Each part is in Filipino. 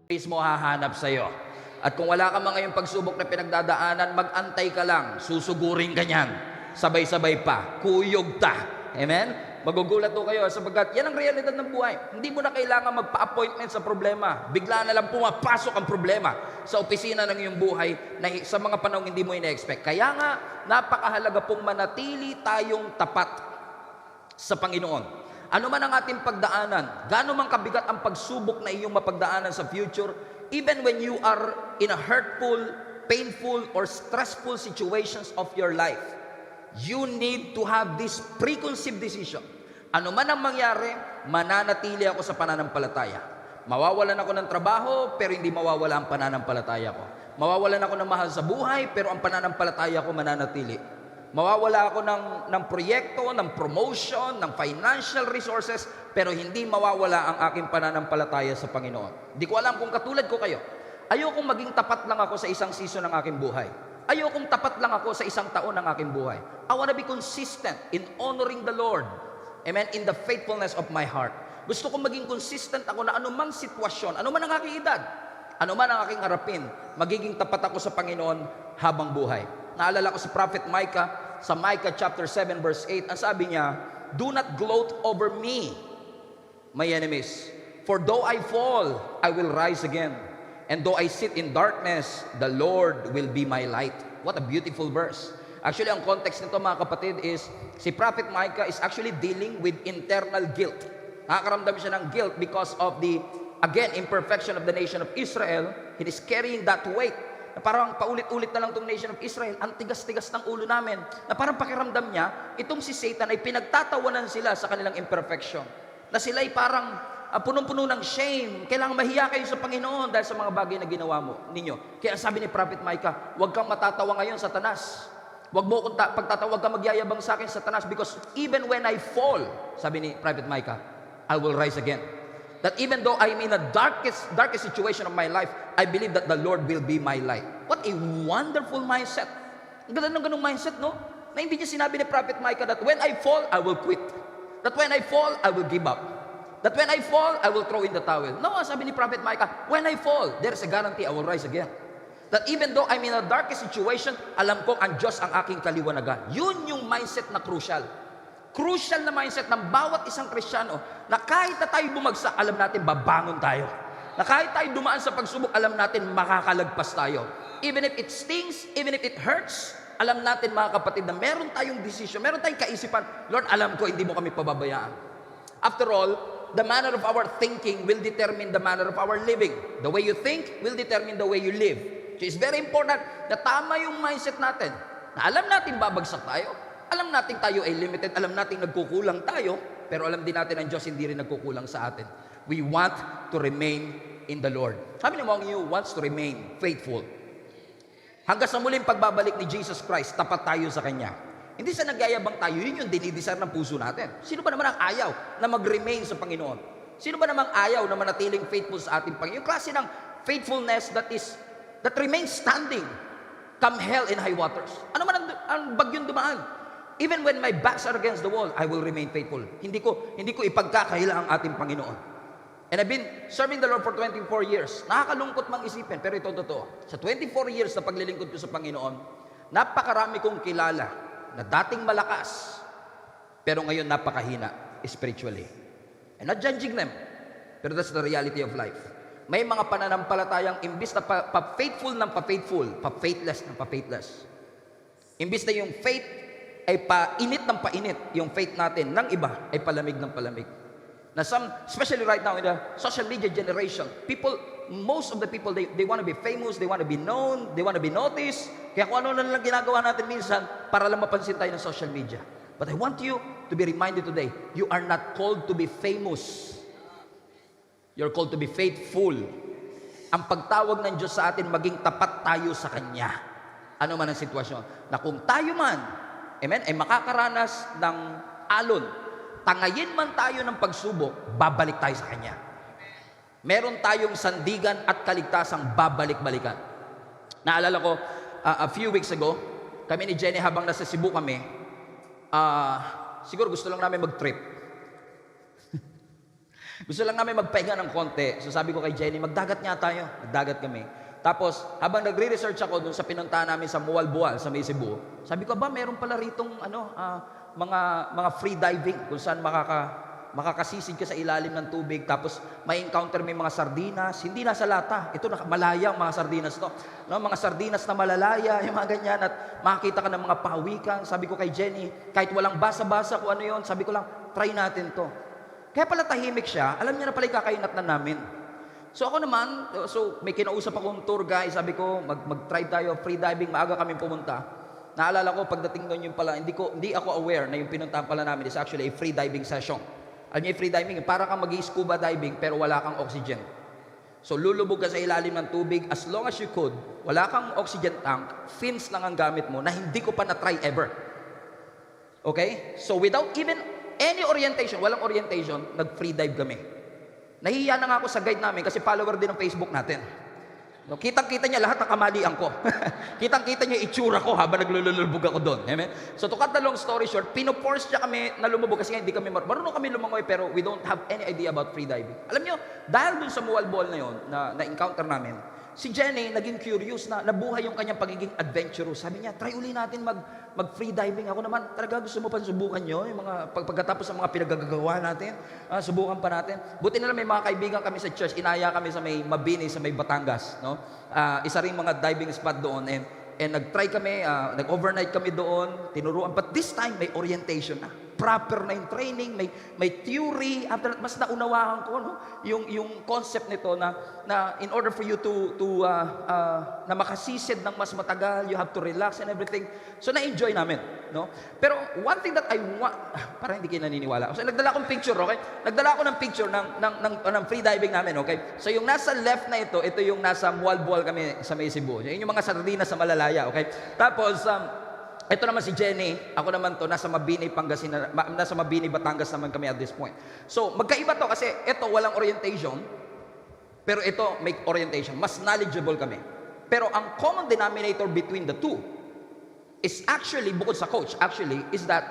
Mismo hahanap sa'yo. At kung wala ka mga ngayong pagsubok na pinagdadaanan, mag-antay ka lang, susugurin ka niyan. Sabay-sabay pa, kuyog ta. Amen? Magugulat to kayo sapagkat yan ang realidad ng buhay. Hindi mo na kailangan magpa-appointment sa problema. Bigla na lang pumapasok ang problema sa opisina ng iyong buhay na sa mga panahon hindi mo ina-expect. Kaya nga, napakahalaga pong manatili tayong tapat sa Panginoon. Ano man ang ating pagdaanan, gaano man kabigat ang pagsubok na iyong mapagdaanan sa future, even when you are in a hurtful, painful, or stressful situations of your life, you need to have this preconceived decision. Ano man ang mangyari, mananatili ako sa pananampalataya. Mawawalan ako ng trabaho, pero hindi mawawala ang pananampalataya ko. Mawawalan ako ng mahal sa buhay, pero ang pananampalataya ko mananatili. Mawawala ako ng proyekto, ng promotion, ng financial resources, pero hindi mawawala ang aking pananampalataya sa Panginoon. Di ko alam kung katulad ko kayo. Ayokong maging tapat lang ako sa isang season ng aking buhay. Ayokong tapat lang ako sa isang taon ng aking buhay. I want to be consistent in honoring the Lord. Amen? In the faithfulness of my heart. Gusto kong maging consistent ako na anumang sitwasyon, anuman ang aking edad, anuman ang aking harapin, magiging tapat ako sa Panginoon habang buhay. Naalala ko si Prophet Micah, sa Micah chapter 7 verse 8, ang sabi niya, "Do not gloat over me, my enemies. For though I fall, I will rise again. And though I sit in darkness, the Lord will be my light." What a beautiful verse. Actually, ang context nito mga kapatid is, si Prophet Micah is actually dealing with internal guilt. Nakakaramdam siya ng guilt because of the, again, imperfection of the nation of Israel. He is carrying that weight. Na parang paulit-ulit na lang itong nation of Israel, ang tigas-tigas ng ulo namin. Na parang pakiramdam niya, itong si Satan ay pinagtatawanan sila sa kanilang imperfection. Na sila ay parang punong-puno ng shame. Kailangan mahiya kayo sa Panginoon dahil sa mga bagay na ginawa ninyo. Kaya sabi ni Prophet Micah, huwag kang matatawa ngayon, Satanas. Huwag mo kung pagtatawag ka magyayabang sa akin, Satanas, because even when I fall, sabi ni Prophet Micah, I will rise again. That even though I'm in the darkest situation of my life, I believe that the Lord will be my light. What a wonderful mindset. Ang ganda ng ganung mindset, no? Na hindi niya sinabi ni Prophet Micah that when I fall, I will quit. That when I fall, I will give up. That when I fall, I will throw in the towel. No, sabi ni Prophet Micah, when I fall, there's a guarantee I will rise again. That even though I'm in a darkest situation, alam kong ang Diyos ang aking kaliwanagan. Yun yung mindset na crucial. Crucial na mindset ng bawat isang Kristiyano na kahit na tayo bumagsak, alam natin babangon tayo. Na kahit tayo dumaan sa pagsubok, alam natin makakalagpas tayo. Even if it stings, even if it hurts, alam natin mga kapatid na meron tayong decision, meron tayong kaisipan, Lord, alam ko hindi mo kami pababayaan. After all, the manner of our thinking will determine the manner of our living. The way you think will determine the way you live. So it's very important na tama yung mindset natin. Na alam natin babagsak tayo. Alam natin tayo ay limited, alam natin nagkukulang tayo, pero alam din natin ang Diyos hindi rin nagkukulang sa atin. We want to remain in the Lord. Sabi ni Among you wants to remain faithful. Hanggang sa muling pagbabalik ni Jesus Christ, tapat tayo sa Kanya. Hindi sa nagyayabang tayo, yun yung dinidesire ng puso natin. Sino ba naman ang ayaw na mag-remain sa Panginoon? Sino ba namang ayaw na manatiling faithful sa ating Panginoon? Yung klase ng faithfulness that remains standing, come hell and high waters. Ano man ang bagyong dumaan? Even when my backs are against the wall, I will remain faithful. Hindi ko ipagkakaila ang ating Panginoon. And I've been serving the Lord for 24 years. Nakakalungkot mang isipin, pero ito totoo. Sa 24 years na paglilingkod ko sa Panginoon, napakarami kong kilala na dating malakas, pero ngayon napakahina spiritually. I'm not judging them, pero that's the reality of life. May mga pananampalatayang imbis na pa-faithful ng pa-faithful, pa-faithless ng pa-faithless. Imbis na yung faith ay painit ng painit, yung faith natin ng iba ay palamig ng palamig. Na especially right now in the social media generation, most of the people, they want to be famous, they want to be known, they want to be noticed. Kaya kung ano na lang ginagawa natin minsan para lang mapansin tayo ng social media. But I want you to be reminded today, you are not called to be famous. You're called to be faithful. Ang pagtawag ng Diyos sa atin, maging tapat tayo sa Kanya. Ano man ang sitwasyon. Na kung tayo man, amen, ay makakaranas ng alon, tangayin man tayo ng pagsubok, babalik tayo sa Kanya. Meron tayong sandigan at kaligtasang babalik-balikan. Naalala ko, a few weeks ago, kami ni Jenny habang nasa Cebu kami, siguro gusto lang namin mag-trip. Gusto lang namin magpahinga ng konti. So sabi ko kay Jenny, magdagat nga tayo. Magdagat kami. Tapos, habang nagre-research ako dun sa pinuntahan namin sa Mualbual, sa May Cebu, sabi ko, meron pala ritong mga free diving kung saan makakasisid ka sa ilalim ng tubig, tapos may encounter may mga sardinas, hindi nasa lata. Ito, malaya ang mga sardinas to. No, mga sardinas na malalaya, yung mga ganyan, at makakita ka ng mga pawikan. Sabi ko kay Jenny, kahit walang basa-basa kung ano yon, sabi ko lang, try natin to. Kaya pala tahimik siya, alam niya na pala yung kakainat na namin. So ako naman, may kinausap akong tour guide, sabi ko, mag-try tayo, free diving, maaga kami pumunta. Naalala ko, pagdating doon yung pala, hindi ako aware na yung pinuntahan pala namin is actually a free diving session. Alam niyo yung free diving, para kang mag-scuba diving pero wala kang oxygen. So lulubog ka sa ilalim ng tubig, as long as you could, wala kang oxygen tank, fins lang ang gamit mo, na hindi ko pa na-try ever. Okay? So without even any orientation, walang orientation, nag-free dive kami. Nahihiya na nga ako sa guide namin kasi follower din ng Facebook natin. No, kitang-kita niya lahat ng kamalian ko. Kitang-kita niya itsura ko habang naglulubog ako doon. Amen? So to cut the long story short, pinoforce niya kami na lumubog kasi hindi kami marunong kami lumangoy pero we don't have any idea about free diving. Alam niyo, dahil dun sa Mualbual na yon na encounter namin, si Jenny naging curious na nabuhay yung kanyang pagiging adventurous. Sabi niya, try uli natin mag-free diving. Ako naman, talaga gusto mo pa subukan nyo? Yung mga, pagkatapos ng mga pinagagagawa natin, subukan pa natin. Buti na lang may mga kaibigan kami sa church, inaya kami sa may Mabini, sa may Batangas. No? Isa ring mga diving spot doon. And nag-try kami, nag-overnight kami doon, tinuruan. But this time, may orientation na. Proper na yung training, may theory. After that, mas naunawahan ko, no? Yung concept nito na in order for you na makasisid ng mas matagal, you have to relax and everything. So, na-enjoy namin, no? Pero one thing that I want, parang hindi kayo naniniwala. So, nagdala akong picture, okay? Nagdala ako ng picture ng free diving namin, okay? So, yung nasa left na ito yung nasa Mualbual kami sa May Cebu. Yun yung mga sardinas sa malalaya, okay? Tapos, ito naman si Jenny, ako naman to, nasa Mabini, nasa Mabini, Batangas naman kami at this point. So, magkaiba to kasi ito walang orientation, pero ito may orientation. Mas knowledgeable kami. Pero ang common denominator between the two is actually, bukod sa coach, is that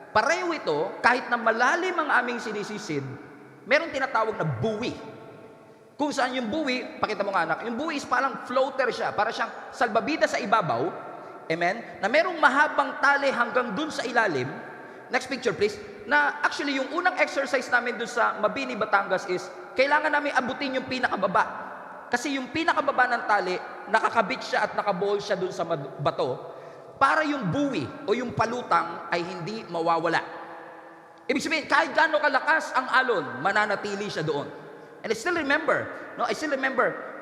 pareho ito, kahit na malalim ang aming sinisisid, meron tinatawag na buoy. Kung saan yung buoy, pakita mo nga anak, yung buoy is parang floater siya, para siyang salbabida sa ibabaw. Amen? Na merong mahabang tali hanggang dun sa ilalim. Next picture please. Na actually yung unang exercise namin dun sa Mabini, Batangas is kailangan namin abutin yung pinakababa. Kasi yung pinakababa ng tali, nakakabit siya at nakaball siya dun sa bato para yung buoy o yung palutang ay hindi mawawala. Ibig sabihin, kahit gaano kalakas ang alon, mananatili siya doon. And I still remember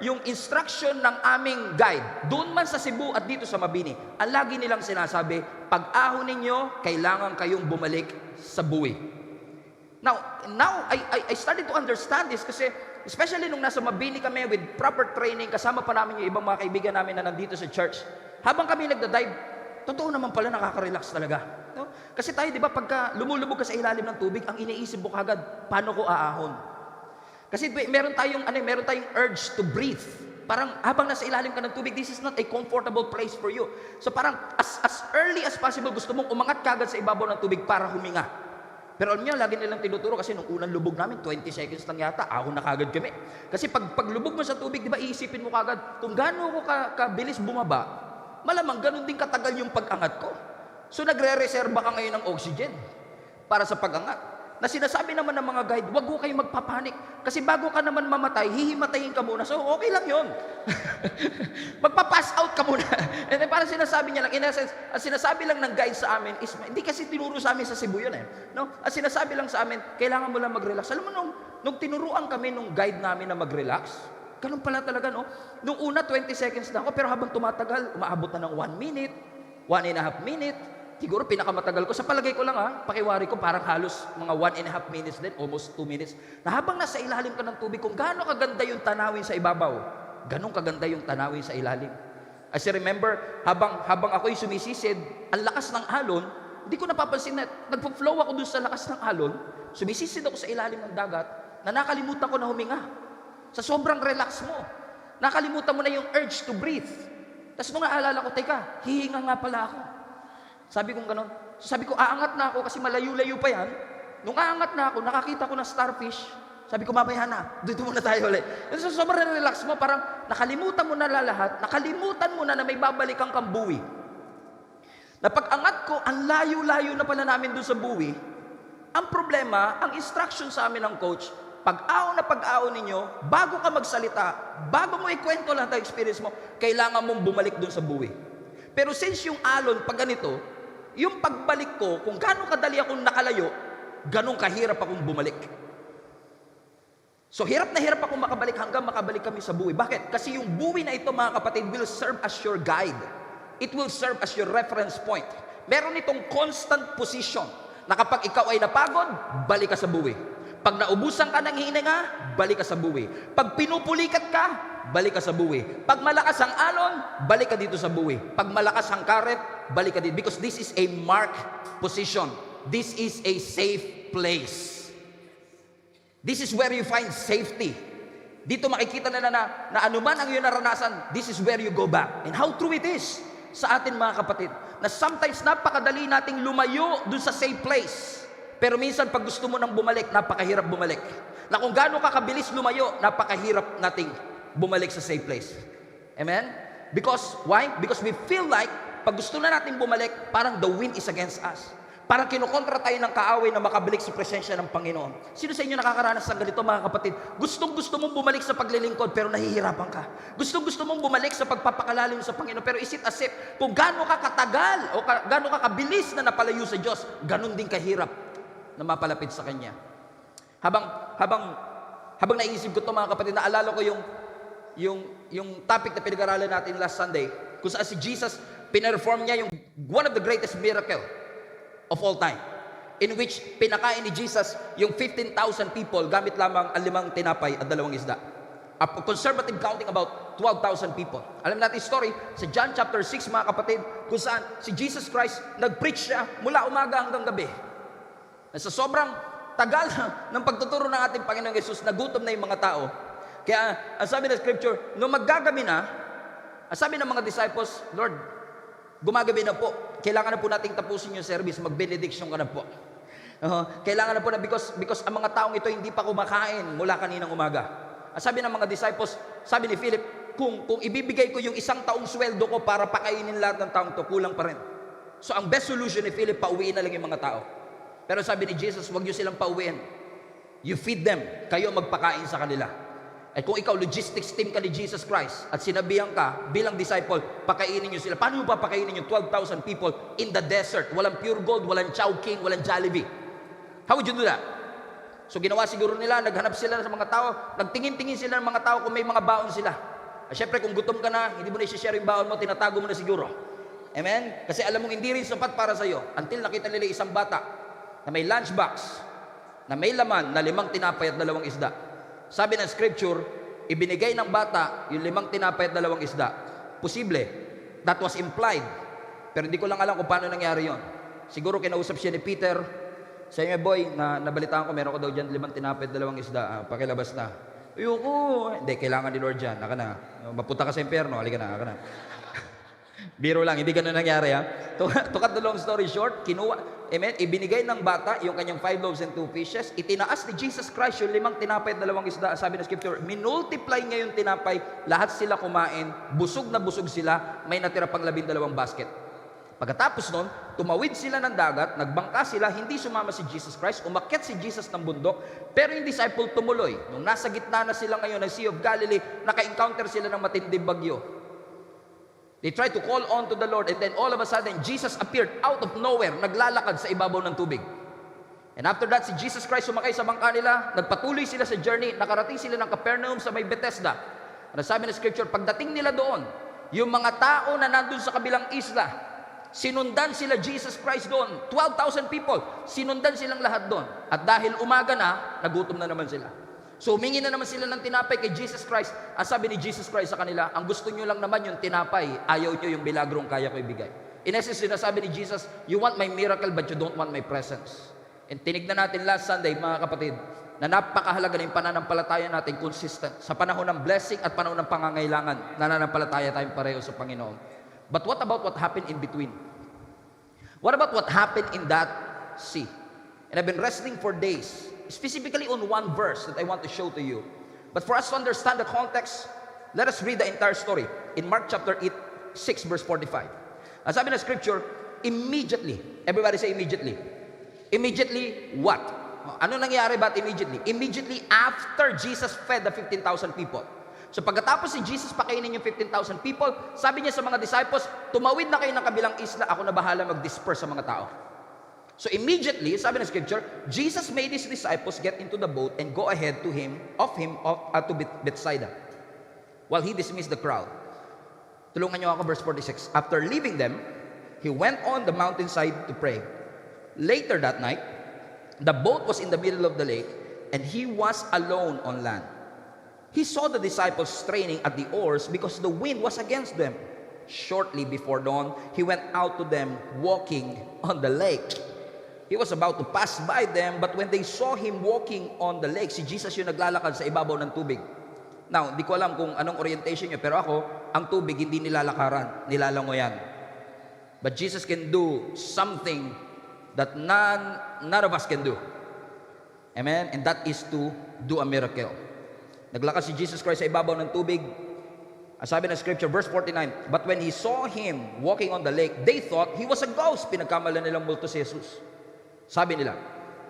yung instruction ng aming guide, doon man sa Cebu at dito sa Mabini, ang lagi nilang sinasabi, pag-ahon ninyo, kailangan kayong bumalik sa buoy. Now I started to understand this kasi, especially nung nasa Mabini kami with proper training, kasama pa namin yung ibang mga kaibigan namin na nandito sa church, habang kami nagda-dive, totoo naman pala nakaka-relax talaga. No? Kasi tayo, di ba, pagka lumulubog ka sa ilalim ng tubig, ang iniisip mo kagad, paano ko aahon? Kasi meron tayong urge to breathe. Parang habang nasa ilalim ka ng tubig, this is not a comfortable place for you. So parang as early as possible, gusto mong umangat kagad sa ibabaw ng tubig para huminga. Pero alam niyo, lagi nilang tinuturo kasi nung unang lubog namin, 20 seconds lang yata, ahon na kagad kami. Kasi pag lubog mo sa tubig, di ba, iisipin mo kagad, kung gaano ko kabilis bumaba, malamang ganun din katagal yung pag-angat ko. So nagre-reserba ka ngayon ng oxygen para sa pag-angat. Na sinasabi naman ng mga guide, wag ko kayong magpapanik. Kasi bago ka naman mamatay, hihimatayin ka muna. So, okay lang yun. Magpa-pass out ka muna. And then, parang sinasabi niya lang, in essence, ang sinasabi lang ng guide sa amin is, hindi kasi tinuro sa amin sa Cebu yun eh. No? Ang sinasabi lang sa amin, kailangan mo lang mag-relax. Alam mo, nung tinuruan kami nung guide namin na mag-relax, ganun pala talaga, no? Nung una, 20 seconds na ako, pero habang tumatagal, umaabot na ng 1 minute, 1.5 minute, siguro pinakamatagal ko. Sa palagay ko lang pakiwari ko parang halos mga 1.5 minutes din, almost 2 minutes. Na habang nasa ilalim ka ng tubig, kung gaano kaganda yung tanawin sa ibabaw, ganun kaganda yung tanawin sa ilalim. As I remember, habang ako'y sumisisid, ang lakas ng alon, hindi ko napapansin na nagpo-flow ako dun sa lakas ng alon, sumisisid ako sa ilalim ng dagat, na nakalimutan ko na huminga. Sa sobrang relax mo, nakalimutan mo na yung urge to breathe. Tapos nung naalala ko, teka, hihinga nga pala ako. Sabi kong ganon. Sabi ko, aangat na ako kasi malayo-layo pa yan. Nung aangat na ako, nakakita ko na starfish. Sabi ko, mamaya na, dito muna tayo ulit. So, sobrang relax mo, parang nakalimutan mo na lahat, nakalimutan mo na may babalikan kang buwi. Na pag-angat ko, ang layo-layo na pala namin doon sa buwi. Ang problema, ang instruction sa amin ng coach, pag-aon ninyo, bago ka magsalita, bago mo ikwento lang ang experience mo, kailangan mong bumalik doon sa buwi. Pero since yung alon, pag ganito, yung pagbalik ko, kung gano'ng kadali akong nakalayo, gano'ng kahirap akong bumalik. So, hirap na hirap akong makabalik hanggang makabalik kami sa buwi. Bakit? Kasi yung buwi na ito, mga kapatid, will serve as your guide. It will serve as your reference point. Meron itong constant position na kapag ikaw ay napagod, balik ka sa buwi. Pag naubusan ka ng hininga, balik ka sa buwi. Pag pinupulikat ka, balik ka sa buwi. Pag malakas ang alon, balik ka dito sa buwi. Pag malakas ang karet, balik ka dito. Because this is a marked position. This is a safe place. This is where you find safety. Dito makikita na anuman ang iyong naranasan, this is where you go back. And how true it is sa atin, mga kapatid, na sometimes napakadali nating lumayo dun sa safe place. Pero minsan pag gusto mo nang bumalik, napakahirap bumalik. Na kung gaano ka kabilis lumayo, napakahirap nating bumalik sa safe place. Amen? Because, why? Because we feel like, pag gusto na nating bumalik, parang the wind is against us. Parang kinukontra tayo ng kaaway na makabalik sa presensya ng Panginoon. Sino sa inyo nakakaranas ng ganito, mga kapatid? Gustong-gusto mong bumalik sa paglilingkod, pero nahihirapan ka. Gustong-gusto mong bumalik sa pagpapakalalim sa Panginoon, pero is it as if, kung gaano ka katagal, o gaano ka kabilis na napalayo sa Diyos, ganun din kahirap na mapalapit sa Kanya. Habang naisip ko ito, mga kapatid, naalala ko yung topic na pinag-aralan natin last Sunday, kung saan si Jesus, pinerform niya yung one of the greatest miracle of all time, in which pinakain ni Jesus yung 15,000 people gamit lamang ang 5 tinapay at 2 isda. A conservative counting about 12,000 people. Alam natin yung story sa John chapter 6, mga kapatid, kung saan si Jesus Christ nag-preach siya mula umaga hanggang gabi. Sa sobrang tagal ng pagtuturo ng ating Panginoong Yesus, nagutom na yung mga tao. Kaya ang sabi ng scripture, nung maggagabi na, ang sabi ng mga disciples, Lord, gumagabi na po. Kailangan na po nating tapusin yung service. Mag-benediction ka na po. Kailangan na po na because ang mga taong ito hindi pa kumakain mula kaninang umaga. Sabi ng mga disciples, sabi ni Philip, kung ibibigay ko yung 1 taong sweldo ko para pakainin lahat ng taong to, kulang pa rin. So ang best solution ni Philip, pauwiin na lang yung mga tao. Pero sabi ni Jesus, huwag nyo silang pauwiin. You feed them. Kayo magpakain sa kanila. At kung ikaw, logistics team ka ni Jesus Christ at sinabihan ka bilang disciple, pakainin nyo sila. Paano ba pakainin yung 12,000 people in the desert? Walang Pure Gold, walang Chowking, walang Jollibee. How would you do that? So ginawa siguro nila, naghanap sila sa mga tao, nagtingin-tingin sila ng mga tao kung may mga baon sila. At syempre kung gutom ka na, hindi mo na i-share yung baon mo, tinatago mo na siguro. Amen? Kasi alam mong hindi rin sapat para sa'yo. Until nakita nila isang bata na may lunchbox, na may laman na 5 tinapay at 2 isda. Sabi ng scripture, ibinigay ng bata yung 5 tinapay at 2 isda. Posible. That was implied. Pero hindi ko lang alam kung paano nangyari yon. Siguro kinausap siya ni Peter. Sa inyo, boy, nabalitaan ko, meron ko daw dyan 5 tinapay at 2 isda. Pakilabas na. Ayoko. Hindi, kailangan ni Lord dyan. Naka na. Mapunta ka sa impyerno. Halika na, haka na. Biro lang, hindi ganun nangyari, ha? To cut the long story short, amen, ibinigay ng bata yung kanyang 5 loaves and 2 fishes, itinaas ni Jesus Christ yung 5 tinapay at 2 isda, sabi ng scripture, minultiply niya yung tinapay, lahat sila kumain, busog na busog sila, may natira pang 12 basket. Pagkatapos nun, tumawid sila ng dagat, nagbangka sila, hindi sumama si Jesus Christ, umakyat si Jesus ng bundok, pero yung disciple tumuloy. Nung nasa gitna na sila ngayon ng Sea of Galilee, naka-encounter sila ng matinding bagyo. They tried to call on to the Lord, and then all of a sudden, Jesus appeared out of nowhere, naglalakad sa ibabaw ng tubig. And after that, si Jesus Christ sumakay sa bangka nila, nagpatuloy sila sa journey, nakarating sila ng Capernaum sa may Bethesda. Ano sabi ng scripture, pagdating nila doon, yung mga tao na nandun sa kabilang isla, sinundan sila Jesus Christ doon. 12,000 people, sinundan silang lahat doon. At dahil umaga na, nagutom na naman sila. So humingi na naman sila ng tinapay kay Jesus Christ. Ang sabi ni Jesus Christ sa kanila, ang gusto nyo lang naman yung tinapay, ayaw nyo yung milagrong kaya ko ibigay. In essence, sinasabi ni Jesus, you want my miracle but you don't want my presence. And tinignan natin last Sunday, mga kapatid, na napakahalaga na yung pananampalataya natin consistent. Sa panahon ng blessing at panahon ng pangangailangan, nananampalataya tayong pareho sa Panginoon. But what about what happened in between? What about what happened in that sea? And I've been wrestling for days specifically on one verse that I want to show to you. But for us to understand the context, let us read the entire story in Mark chapter 6 verse 45. Ang sabi ng scripture, immediately, everybody say immediately. Immediately what? Ano nangyari ba immediately? Immediately after Jesus fed the 15,000 people. So pagkatapos si Jesus pakainin yung 15,000 people, sabi niya sa mga disciples, tumawid na kayo ng kabilang isla, ako na bahala mag-disperse sa mga tao. So immediately, sabi ng scripture, Jesus made his disciples get into the boat and go ahead to Bethsaida, while he dismissed the crowd. Tulungan niyo ako, verse 46. After leaving them, he went on the mountainside to pray. Later that night, the boat was in the middle of the lake, and he was alone on land. He saw the disciples straining at the oars because the wind was against them. Shortly before dawn, he went out to them walking on the lake. He was about to pass by them, but when they saw him walking on the lake, si Jesus yung naglalakad sa ibabaw ng tubig. Now, di ko alam kung anong orientation niyo, pero ako, ang tubig hindi nilalakaran, nilalangoyan. But Jesus can do something that none of us can do. Amen? And that is to do a miracle. Naglakad si Jesus Christ sa ibabaw ng tubig. Sabi ng scripture, verse 49, but when he saw him walking on the lake, they thought he was a ghost. Pinagkamala nilang multo si Jesus. Sabi nila,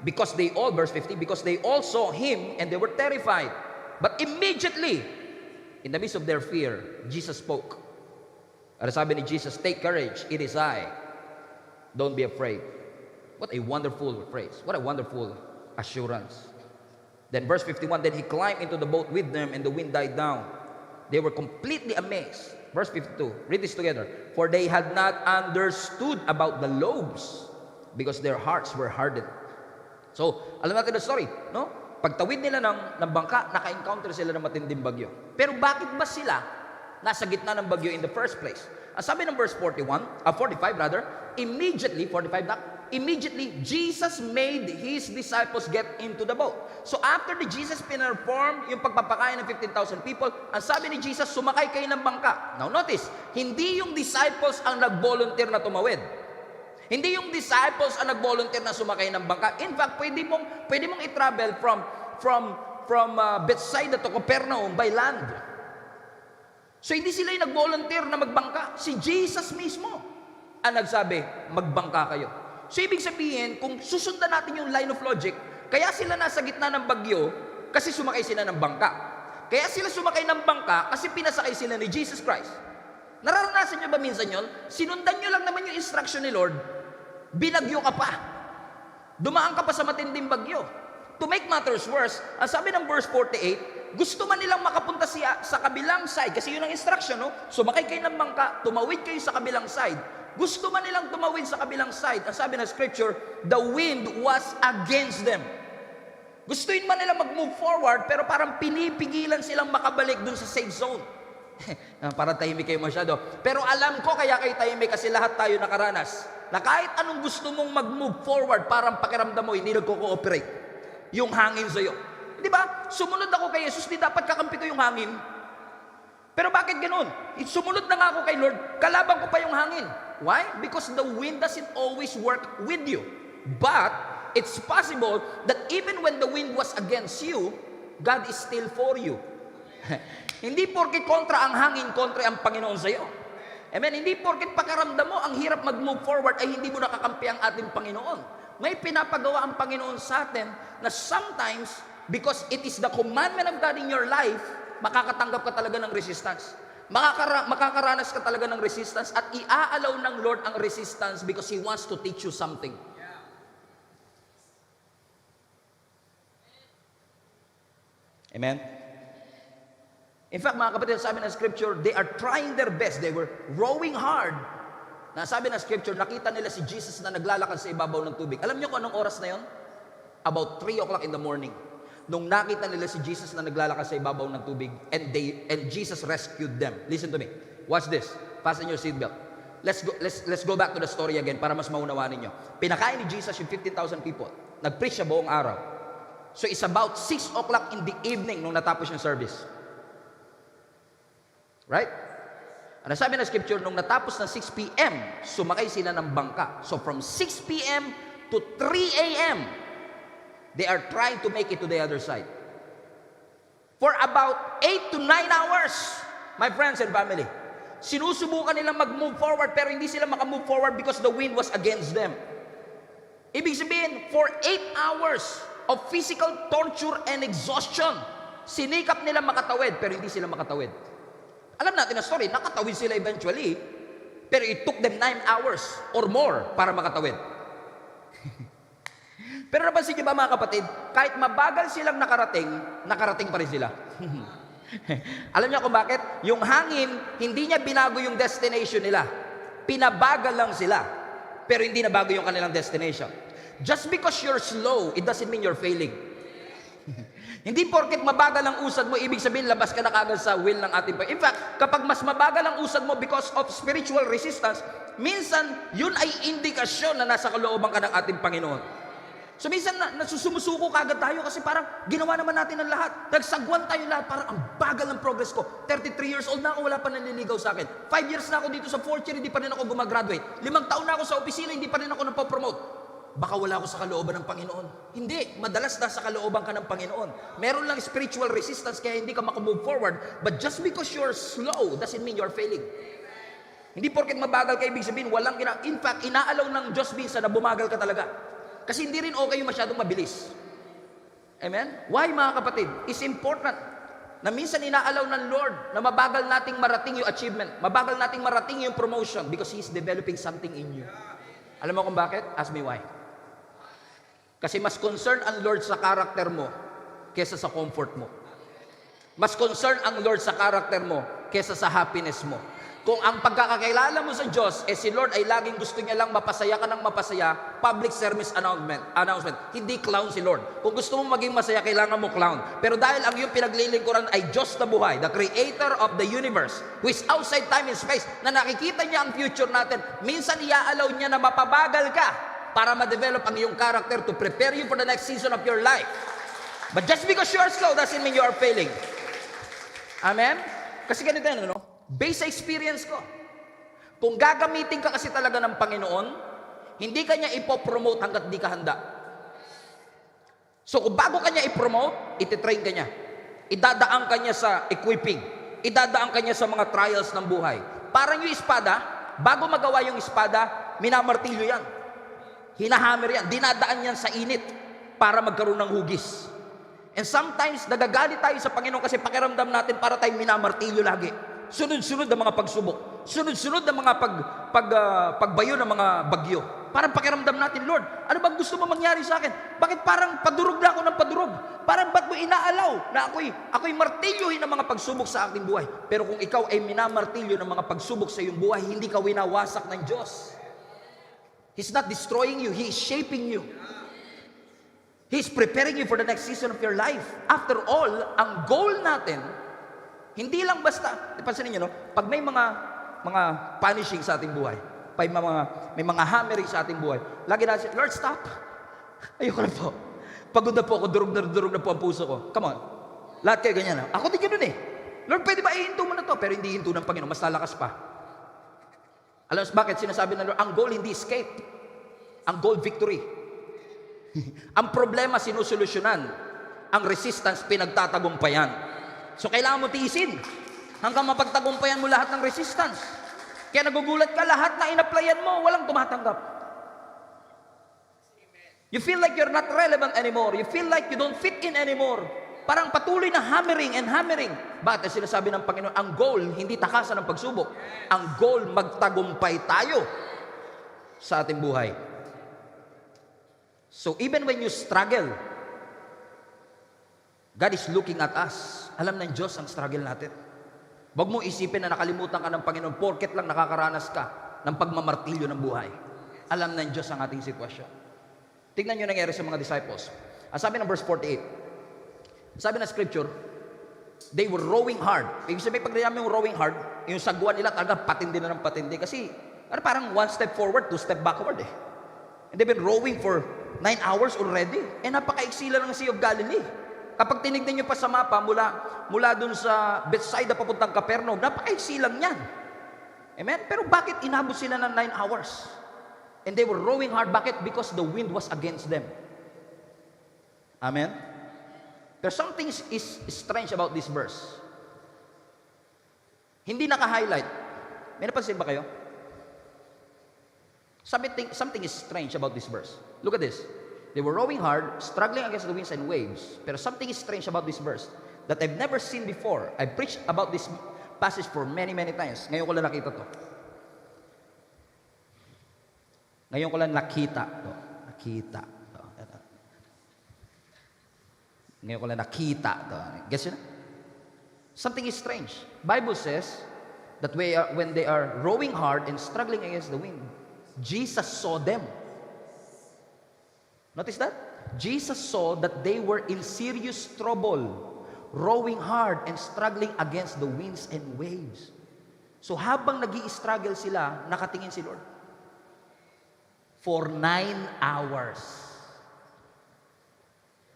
verse 50, because they all saw him and they were terrified. But immediately, in the midst of their fear, Jesus spoke. At sabi ni Jesus, take courage, it is I. Don't be afraid. What a wonderful phrase. What a wonderful assurance. Then verse 51, then he climbed into the boat with them and the wind died down. They were completely amazed. Verse 52, read this together. For they had not understood about the loaves because their hearts were hardened. So, alam natin the story, no? Pagtawid nila ng bangka, naka-encounter sila ng matinding bagyo. Pero bakit ba sila nasa gitna ng bagyo in the first place? Ang sabi ng verse 45 rather, immediately, 45 na, immediately, Jesus made his disciples get into the boat. So after Jesus performed yung pagpapakain ng 15,000 people, ang sabi ni Jesus, sumakay kayo ng bangka. Now notice, hindi yung disciples ang nag-volunteer na tumawid. Hindi yung disciples ang nag-volunteer na sumakay ng bangka. In fact, pwede mong i-travel from Bethsaida to Capernaum by land. So hindi sila yung nag-volunteer na magbangka. Si Jesus mismo ang nagsabi, magbangka kayo. So ibig sabihin, kung susundan natin yung line of logic, kaya sila nasa gitna ng bagyo kasi sumakay sila ng bangka. Kaya sila sumakay ng bangka kasi pinasakay sila ni Jesus Christ. Nararanasan nyo ba minsan yun? Sinundan nyo lang naman yung instruction ni Lord, binagyo ka pa. Dumaan ka pa sa matinding bagyo. To make matters worse, ang sabi ng verse 48, gusto man nilang makapunta sa kabilang side, kasi yun ang instruction, no? Sumakay kayo ng bangka, tumawid kayo sa kabilang side. Gusto man nilang tumawid sa kabilang side, ang sabi ng scripture, the wind was against them. Gustuin man nilang mag-move forward, pero parang pinipigilan silang makabalik dun sa safe zone. Para tahimik kayo masyado. Pero alam ko kaya kayo tahimik kasi lahat tayo nakaranas na kahit anong gusto mong mag-move forward, parang pakiramdam mo, hindi nagko-cooperate yung hangin sa'yo. Di ba? Sumunod ako kay Jesus, di dapat kakampi ko yung hangin. Pero bakit ganun? Sumunod na nga ako kay Lord, kalaban ko pa yung hangin. Why? Because the wind doesn't always work with you. But it's possible that even when the wind was against you, God is still for you. Hindi porket kontra ang hangin, kontra ang Panginoon sa iyo. Amen? Hindi porket pakaramdam mo, ang hirap mag-move forward ay hindi mo nakakampi ang ating Panginoon. May pinapagawa ang Panginoon sa atin na sometimes, because it is the commandment of God in your life, makakatanggap ka talaga ng resistance. Makakaranas ka talaga ng resistance at iaalaw ng Lord ang resistance because He wants to teach you something. Amen? In fact, mga kapatid, sabi ng scripture, they are trying their best. They were rowing hard. Sabi ng scripture, nakita nila si Jesus na naglalakad sa ibabaw ng tubig. Alam niyo kung anong oras na yon? About 3 o'clock in the morning. Nung nakita nila si Jesus na naglalakad sa ibabaw ng tubig, and Jesus rescued them. Listen to me. Watch this. Fasten your seatbelt. Let's go back to the story again para mas maunawaan ninyo. Pinakain ni Jesus yung 15,000 people. Nag-preach siya buong araw. So it's about 6 o'clock in the evening nung natapos yung service. Right? Ano sabi ng scripture, nung natapos ng 6 p.m., sumakay sila ng bangka. So from 6 p.m. to 3 a.m., They are trying to make it to the other side. For about 8 to 9 hours, my friends and family, sinusubukan nilang mag-move forward pero hindi sila makamove forward because the wind was against them. Ibig sabihin, for 8 hours of physical torture and exhaustion, sinikap nila makatawid pero hindi sila makatawid. Alam natin na story, nakatawid sila eventually, pero it took them 9 hours or more para makatawid. Pero napansin niyo ba mga kapatid, kahit mabagal silang nakarating pa rin sila. Alam niyo kung bakit? Yung hangin, hindi niya binago yung destination nila. Pinabagal lang sila. Pero hindi na bago yung kanilang destination. Just because you're slow, it doesn't mean you're failing. Hindi porket mabagal ang usad mo, ibig sabihin labas ka na kagad sa will ng ating Panginoon. In fact, kapag mas mabagal ang usad mo because of spiritual resistance, minsan yun ay indikasyon na nasa kalooban ka ng ating Panginoon. So minsan nasusumusuko kagad tayo kasi parang ginawa naman natin ang lahat. Nagsagwan tayo lahat, parang ang bagal ng progress ko. 33 years old na ako, wala pa nanliligaw sa akin. 5 years na ako dito sa 4th year, hindi pa rin ako gumagraduate. 5 taon na ako sa opisina, hindi pa rin ako napopromote. Baka wala ako sa kalooban ng Panginoon. Hindi, madalas nasa kalooban ka ng Panginoon. Meron lang spiritual resistance kaya hindi ka makamove forward. But just because you're slow doesn't mean you're failing. Hindi porket mabagal ka, ibig sabihin walang in fact, inaalaw ng Diyos minsan na bumagal ka talaga. Kasi hindi rin okay yung masyadong mabilis. Amen? Why mga kapatid? It's important na minsan inaalaw ng Lord na mabagal nating marating yung achievement, mabagal nating marating yung promotion because He's developing something in you. Alam mo kung bakit? Ask me why. Kasi mas concerned ang Lord sa karakter mo kesa sa comfort mo. Mas concerned ang Lord sa karakter mo kesa sa happiness mo. Kung ang pagkakakilala mo sa Diyos, si Lord ay laging gusto niya lang mapasaya ka ng mapasaya, public service announcement. Hindi clown si Lord. Kung gusto mo maging masaya, kailangan mo clown. Pero dahil ang iyong pinaglilingkuran ay Diyos na buhay, the creator of the universe, who is outside time and space, na nakikita niya ang future natin, minsan iaalaw niya na mapabagal ka para ma-develop ang iyong character to prepare you for the next season of your life. But just because you are slow doesn't mean you are failing. Amen? Kasi ganito yan, no? Based sa experience ko, kung gagamitin ka kasi talaga ng Panginoon, hindi ka niya ipopromote hanggat di ka handa. So kung bago ka niya ipromote, ititrain ka niya. Idadaan ka niya sa equipping. Idadaan ka niya sa mga trials ng buhay. Parang yung espada, bago magawa yung espada, minamartilyo yan. Hinahammer yan. Dinadaan yan sa init para magkaroon ng hugis. And sometimes, nagagalit tayo sa Panginoon kasi pakiramdam natin para tayong minamartilyo lagi. Sunod-sunod ang mga pagsubok. Sunod-sunod ang mga pagbayo ng mga bagyo. Parang pakiramdam natin, Lord, ano bang gusto mo mangyari sa akin? Bakit parang padurog na ako ng padurog? Parang ba't mo inaalaw na ako'y martilyohin ng mga pagsubok sa aking buhay? Pero kung ikaw ay minamartilyo ng mga pagsubok sa iyong buhay, hindi ka winawasak ng Diyos. He's not destroying you. He is shaping you. He's preparing you for the next season of your life. After all, ang goal natin, hindi lang basta, pansinin niyo, no? Pag may mga punishing sa ating buhay, may mga hammering sa ating buhay, lagi natin, Lord, stop. Ayoko na po. Pagod na po ako, durog na po ang puso ko. Come on. Lahat kayo ganyan. Ako din ganun eh. Lord, pwede ba ihinto mo na to? Pero hindi hinto ng Panginoon, mas lalakas pa. Alam mo bakit sinasabi ng Lord, ang goal hindi escape. Ang goal, victory. Ang problema, sinusolusyonan. Ang resistance, pinagtatagumpayan. So kailangan mo tiisin hanggang mapagtagumpayan mo lahat ng resistance. Kaya nagugulat ka, lahat na in-applyan mo, walang tumatanggap. You feel like you're not relevant anymore. You feel like you don't fit in anymore. Parang patuloy na hammering and hammering. Bakit sinasabi ng Panginoon, ang goal, hindi takasan ng pagsubok. Ang goal, magtagumpay tayo sa ating buhay. So even when you struggle, God is looking at us. Alam ng Diyos ang struggle natin. Huwag mo isipin na nakalimutan ka ng Panginoon porket lang nakakaranas ka ng pagmamartilyo ng buhay. Alam ng Diyos ang ating sitwasyon. Tingnan nyo nangyari sa mga disciples. Ang sabi ng verse 48, sabi ng scripture, they were rowing hard. Ibig sabihin, pag namin yung rowing hard, yung sagwan nila talaga patindi na ng patindi. Kasi parang one step forward, two step backward eh. And they've been rowing for 9 hours already. Eh napaka-iksila ng Sea of Galilee. Kapag tinignan nyo pa sa mapa, mula dun sa Bethsaida papuntang Capernaum, napakaiksi lang yan. Amen? Pero bakit inabot sila ng 9 hours? And they were rowing hard. Bakit? Because the wind was against them. Amen? There's something is strange about this verse. Hindi naka-highlight. May napansin ba kayo? Something is strange about this verse. Look at this. They were rowing hard, struggling against the winds and waves. Pero something is strange about this verse that I've never seen before. I preached about this passage for many, many times. Ngayon ko lang nakita to. Ngayon ko lang nakita to. Nakita. To. Ngayon ko lang nakita to. Guess yun? Something is strange. Bible says that when they are rowing hard and struggling against the wind, Jesus saw them. Notice that? Jesus saw that they were in serious trouble, rowing hard and struggling against the winds and waves. So habang nag-i-struggle sila, nakatingin si Lord. For 9 hours.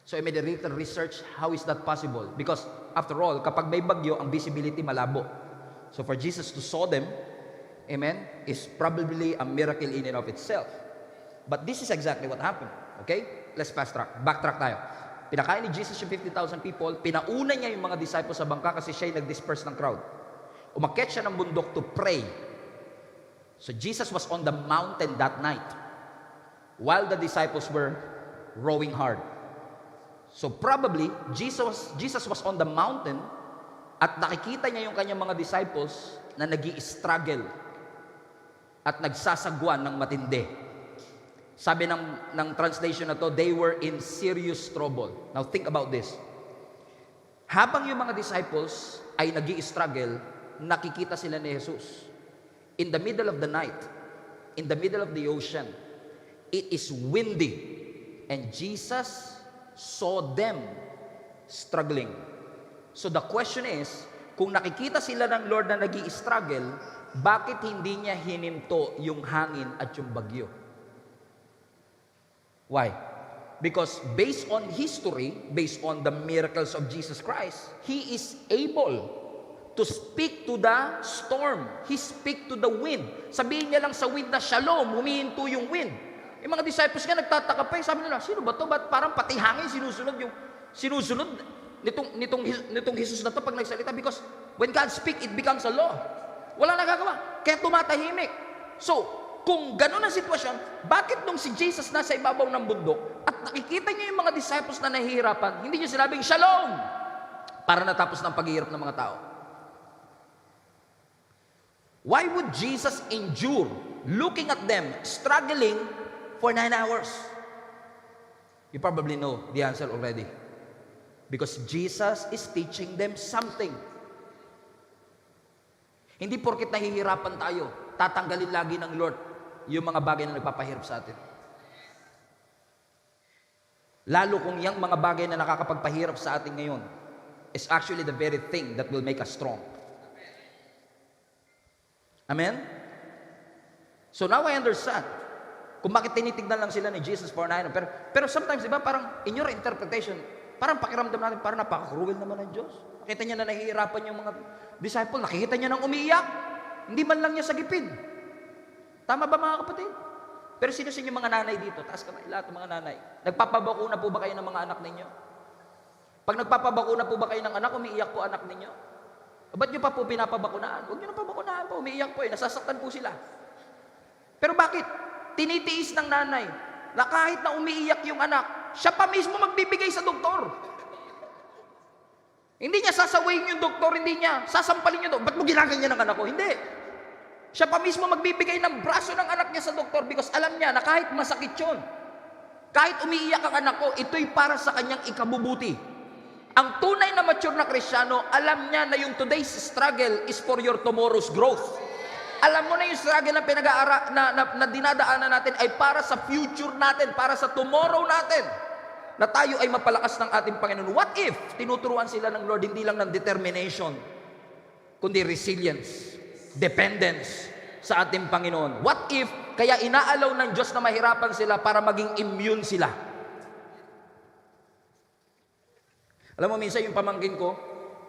So I made a little research, how is that possible? Because after all, kapag may bagyo, ang visibility malabo. So for Jesus to saw them, amen, is probably a miracle in and of itself. But this is exactly what happened. Okay? Let's backtrack tayo. Pinakain ni Jesus yung 50,000 people, pinauna niya yung mga disciples sa bangka kasi siya yung nag-disperse ng crowd. Umakyat siya ng bundok to pray. So Jesus was on the mountain that night while the disciples were rowing hard. So probably, Jesus was on the mountain at nakikita niya yung kanyang mga disciples na nag-i-struggle at nagsasagwan ng matindi. Sabi ng translation na to, they were in serious trouble. Now think about this. Habang yung mga disciples ay nag-i-struggle, nakikita sila ni Jesus. In the middle of the night, in the middle of the ocean, it is windy, and Jesus saw them struggling. So the question is, kung nakikita sila ng Lord na nag-i-struggle, bakit hindi niya hinimto yung hangin at yung bagyo? Why? Because based on history, based on the miracles of Jesus Christ, He is able to speak to the storm. He speak to the wind. Sabihin niya lang sa wind na shalom, humihinto yung wind. Yung mga disciples nga nagtataka pa, sabi nila, sino ba to? Ba't parang pati hangin sinusunod nitong Jesus na to pag nagsalita? Because when God speak, it becomes a law. Wala nagagawa. Kaya tumatahimik. So, kung gano'n ang sitwasyon, bakit nung si Jesus nasa ibabaw ng bundok at nakikita niya yung mga disciples na nahihirapan, hindi niya sinabing, Shalom! Para natapos ng paghihirap ng mga tao. Why would Jesus endure looking at them, struggling for 9 hours? You probably know the answer already. Because Jesus is teaching them something. Hindi porket nahihirapan tayo, tatanggalin lagi ng Lord yung mga bagay na nagpapahirap sa atin. Lalo kung yung mga bagay na nakakapagpahirap sa atin ngayon is actually the very thing that will make us strong. Amen? So now I understand kung bakit tinitignan lang sila ni Jesus for 9 hours. Pero sometimes, diba, parang in your interpretation, parang pakiramdam natin, parang napaka-cruel naman ng Diyos. Nakita niya na nahihirapan yung mga disciple, nakikita niya nang umiiyak. Hindi man lang niya sagipin. Tama ba mga kapatid? Pero sino sa inyo mga nanay dito? Taas kamay, lahat ng mga nanay. Nagpapabakuna po ba kayo ng mga anak ninyo? Pag nagpapabakuna po ba kayo ng anak, umiiyak po anak ninyo? Ba't nyo pa po pinapabakunaan? Huwag nyo na pabakunaan po, umiiyak po nasasaktan po sila. Pero bakit? Tinitiis ng nanay na kahit na umiiyak yung anak, siya pa mismo magbibigay sa doktor. Hindi niya sasawayin yung doktor, hindi niya sasampalin yung doktor. Ba't mo ginaganyan ng anak ko? Hindi. Siya pa mismo magbibigay ng braso ng anak niya sa doktor because alam niya na kahit masakit yun, kahit umiiyak ang anak ko, ito'y para sa kanyang ikabubuti. Ang tunay na mature na Kristiyano, alam niya na yung today's struggle is for your tomorrow's growth. Alam mo na yung struggle na dinadaanan natin ay para sa future natin, para sa tomorrow natin, na tayo ay mapalakas ng ating Panginoon. What if tinuturuan sila ng Lord hindi lang ng determination, kundi resilience, dependence sa ating Panginoon? What if kaya inaalaw ng Diyos na mahirapan sila para maging immune sila? Alam mo, minsan yung pamangkin ko,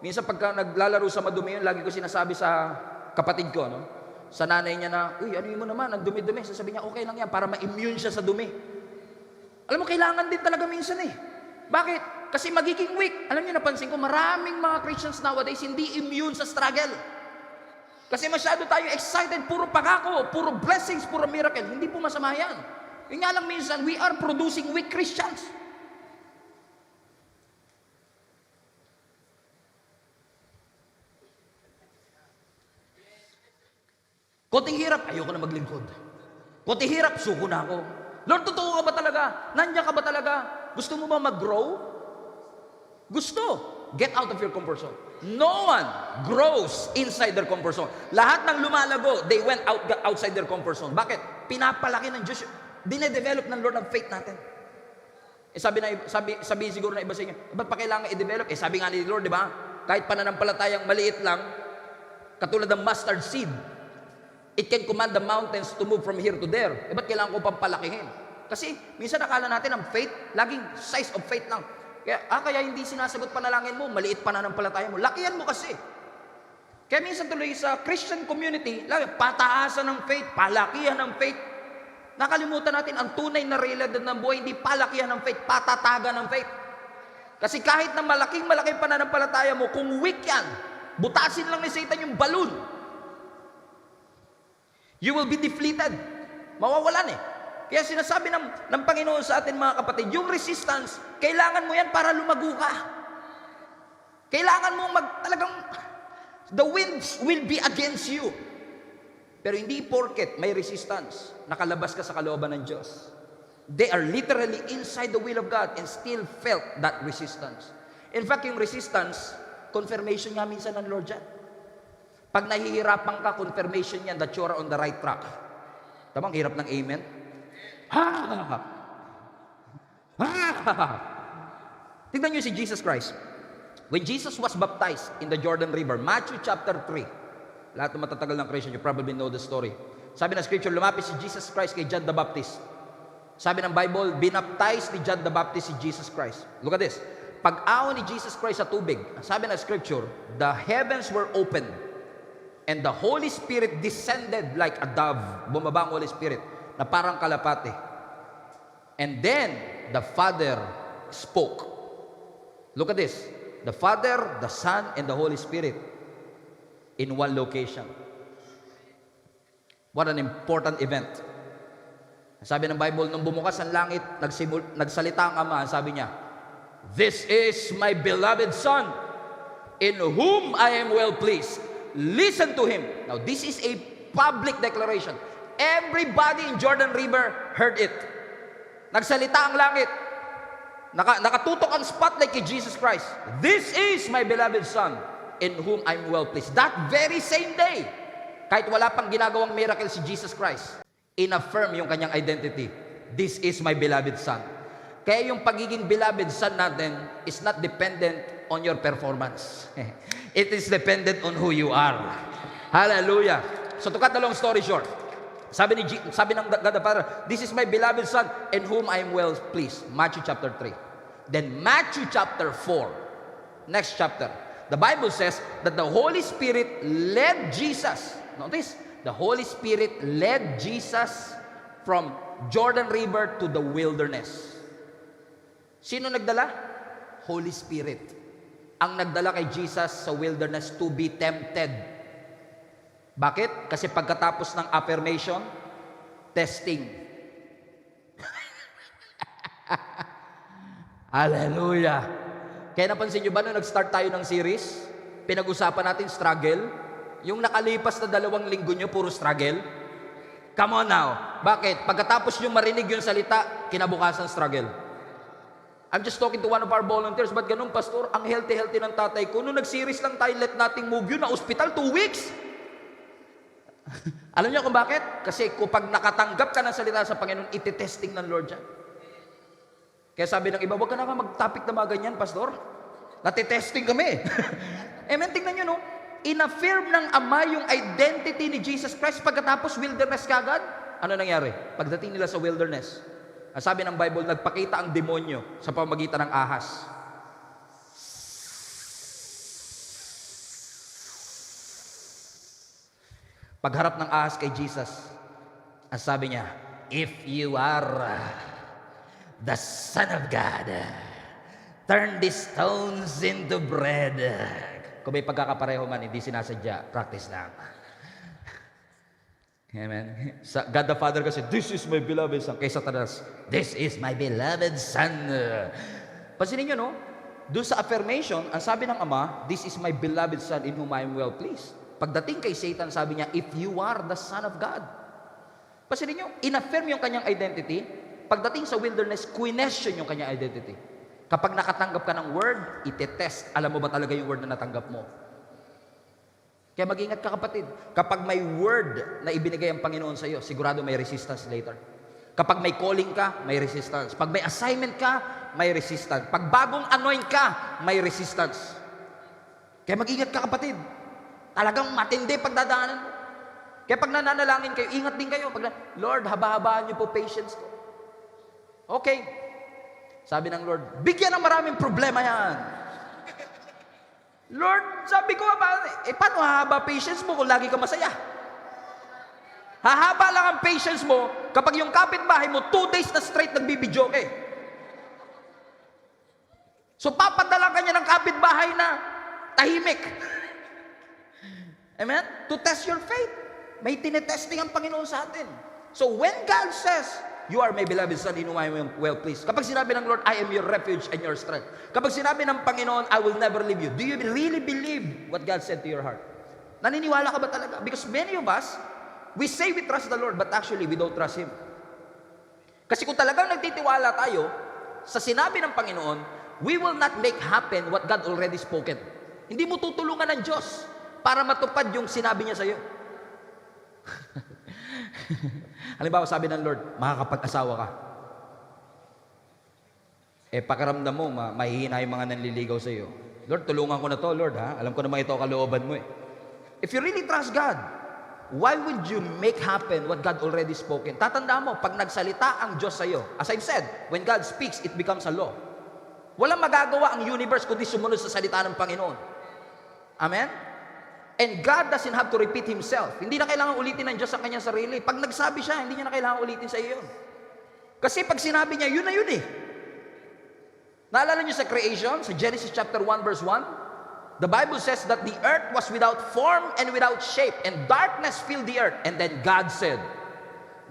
minsan pagka naglalaro sa madumi yun, lagi ko sinasabi sa kapatid ko, no? Sa nanay niya na, uy, ano yun mo naman, ang dumi-dumi. Sasabihin niya, okay lang yan, para ma-immune siya sa dumi. Alam mo, kailangan din talaga minsan eh. Bakit? Kasi magiging weak. Alam niyo, napansin ko, maraming mga Christians nowadays hindi immune sa struggle. Kasi masyado tayo excited, puro pangako, puro blessings, puro miracle. Hindi po masama yan. Yung nga lang minsan, we are producing weak Christians. Konting hirap, ayoko na maglingkod. Konting hirap, suko na ako. Lord, totoo ka ba talaga? Nandiyan ka ba talaga? Gusto mo ba mag-grow? Gusto. Get out of your comfort zone. No one grows inside their comfort zone. Lahat ng lumalago, they went outside their comfort zone. Bakit? Pinapalaki ng Diyos. Dinedevelop ng Lord ang faith natin. Sabi siguro na iba sa inyo, ba't pa kailangan i-develop? Sabi nga ni Lord, di ba? Kahit pananampalatayang maliit lang, katulad ng mustard seed, it can command the mountains to move from here to there. Ba't kailangan ko pampalakihin? Kasi minsan akala natin ang faith, laging size of faith lang. Kaya hindi sinasagot panalangin mo, maliit pananampalataya mo. Lakihan mo kasi. Kaya minsan tuloy sa Christian community, pataasan ng faith, palakihan ng faith. Nakalimutan natin, ang tunay na realidad ng buhay, hindi palakihan ng faith, patatagan ng faith. Kasi kahit na malaking pananampalataya mo, kung weak yan, butasin lang ni Satan yung balloon. You will be depleted. Mawawalan eh. Kaya sinasabi ng Panginoon sa atin mga kapatid, yung resistance, kailangan mo yan para lumago ka. Kailangan mo talagang, the winds will be against you. Pero hindi porket may resistance, nakalabas ka sa kalooban ng Diyos. They are literally inside the will of God and still felt that resistance. In fact, yung resistance, confirmation nga minsan ng Lord yan. Pag nahihirapan ka, confirmation yan that you are on the right track. Tamang hirap ng amen? Tignan nyo si Jesus Christ. When Jesus was baptized in the Jordan River, Matthew chapter 3, lahat ng matatagal ng Christian, you probably know the story. Sabi ng scripture, lumapit si Jesus Christ kay John the Baptist. Sabi ng Bible, binaptize ni John the Baptist si Jesus Christ. Look at this. Pag-ahon ni Jesus Christ sa tubig, sabi ng scripture, the heavens were opened and the Holy Spirit descended like a dove. Bumaba ang Holy Spirit na parang kalapate. And then, the Father spoke. Look at this. The Father, the Son, and the Holy Spirit in one location. What an important event. Sabi ng Bible, nung bumukas ang langit, nagsalita ang Ama, sabi niya, "This is my beloved Son, in whom I am well pleased. Listen to Him." Now, this is a public declaration. Everybody in Jordan River heard it. Nagsalita ang langit. Nakatutok ang spotlight kay Jesus Christ. "This is my beloved Son, in whom I'm well pleased." That very same day, kahit wala pang ginagawang miracle si Jesus Christ, in-affirm yung kanyang identity. This is my beloved Son. Kaya yung pagiging beloved Son natin is not dependent on your performance. It is dependent on who you are. Hallelujah. So to cut the long story short, sabi ng God the Father, "This is my beloved Son, in whom I am well pleased." Matthew chapter 3. Then Matthew chapter 4, next chapter, the Bible says that the Holy Spirit led Jesus. Notice, the Holy Spirit led Jesus from Jordan River to the wilderness. Sino nagdala? Holy Spirit. Ang nagdala kay Jesus sa wilderness to be tempted. Bakit? Kasi pagkatapos ng affirmation, testing. Hallelujah. Kaya napansin nyo ba nung nag-start tayo ng series, pinag-usapan natin struggle, yung nakalipas na 2 linggo nyo, puro struggle. Come on now. Bakit? Pagkatapos nyo marinig yung salita, kinabukasan struggle. I'm just talking to one of our volunteers, ba't ganun, Pastor? Ang healthy-healthy ng tatay ko. Nung nag-series lang tayo, Let Nothing Move You, na hospital 2 weeks. Alam niyo kung bakit? Kasi kapag nakatanggap ka ng salita sa Panginoon, iti-testing ng Lord yan. Kaya sabi ng iba, huwag ka na mag-topic na mga ganyan, Pastor. Natitesting kami. Amen, tingnan nyo, no? In-affirm ng Ama yung identity ni Jesus Christ pagkatapos wilderness kagad. Ano nangyari? Pagdating nila sa wilderness, sabi ng Bible, nagpakita ang demonyo sa pamamagitan ng ahas. Pagharap ng ahas kay Jesus, ang sabi niya, "If you are the Son of God, Turn these stones into bread. Kung may pagkakapareho man, hindi sinasadya, practice lang. Amen. God the Father kasi, this is my beloved Son. Kay Satanas, this is my beloved Son. Pansinin nyo, no? Doon sa affirmation, ang sabi ng Ama, this is my beloved Son in whom I am well pleased. Pagdating kay Satan, sabi niya, if you are the Son of God. Pansinin nyo, in-affirm yung kanyang identity. Pagdating sa wilderness, question yung kanyang identity. Kapag nakatanggap ka ng word, itetest. Alam mo ba talaga yung word na natanggap mo? Kaya mag-ingat ka, kapatid. Kapag may word na ibinigay ang Panginoon sa iyo, sigurado may resistance later. Kapag may calling ka, may resistance. Pag may assignment ka, may resistance. Pag bagong anoint ka, may resistance. Kaya mag-ingat ka, kapatid. Talagang matindi pagdadaanan mo. Kaya pag nananalangin kayo, ingat din kayo. Lord, haba-habaan niyo po patience ko. Okay. Sabi ng Lord, bigyan ng maraming problema yan. Lord, sabi ko, paano hahaba patience mo kung lagi ka masaya? Hahaba lang ang patience mo kapag yung kapitbahay mo 2 days na straight nagbibidyo ka. So papadala ka niya ng kapitbahay na tahimik. Amen? To test your faith. May tinetesting ang Panginoon sa atin. So when God says, you are my beloved Son in whom I am well pleased. Kapag sinabi ng Lord, I am your refuge and your strength. Kapag sinabi ng Panginoon, I will never leave you. Do you really believe what God said to your heart? Naniniwala ka ba talaga? Because many of us, we say we trust the Lord, but actually we don't trust Him. Kasi kung talagang nagtitiwala tayo sa sinabi ng Panginoon, we will not make happen what God already spoken. Hindi mo tutulungan ng Diyos para matupad yung sinabi niya sa iyo. Halimbawa, sabi ng Lord, makakapag-asawa ka. Pakiramdam mo, mahihina yung mga nanliligaw sa iyo. Lord, tulungan ko na to, Lord, ha? Alam ko naman ito kalooban mo, If you really trust God, why would you make happen what God already spoken? Tatandaan mo, pag nagsalita ang Diyos sa iyo, as I've said, when God speaks, it becomes a law. Walang magagawa ang universe kundi sumunod sa salita ng Panginoon. Amen? And God doesn't have to repeat Himself. Hindi na kailangan ulitin ng Diyos ang kanyang sarili. Pag nagsabi siya, hindi niya na kailangan ulitin sa iyo yun. Kasi pag sinabi niya, yun na yun Naalala niyo sa creation, sa Genesis chapter 1 verse 1? The Bible says that the earth was without form and without shape, and darkness filled the earth. And then God said,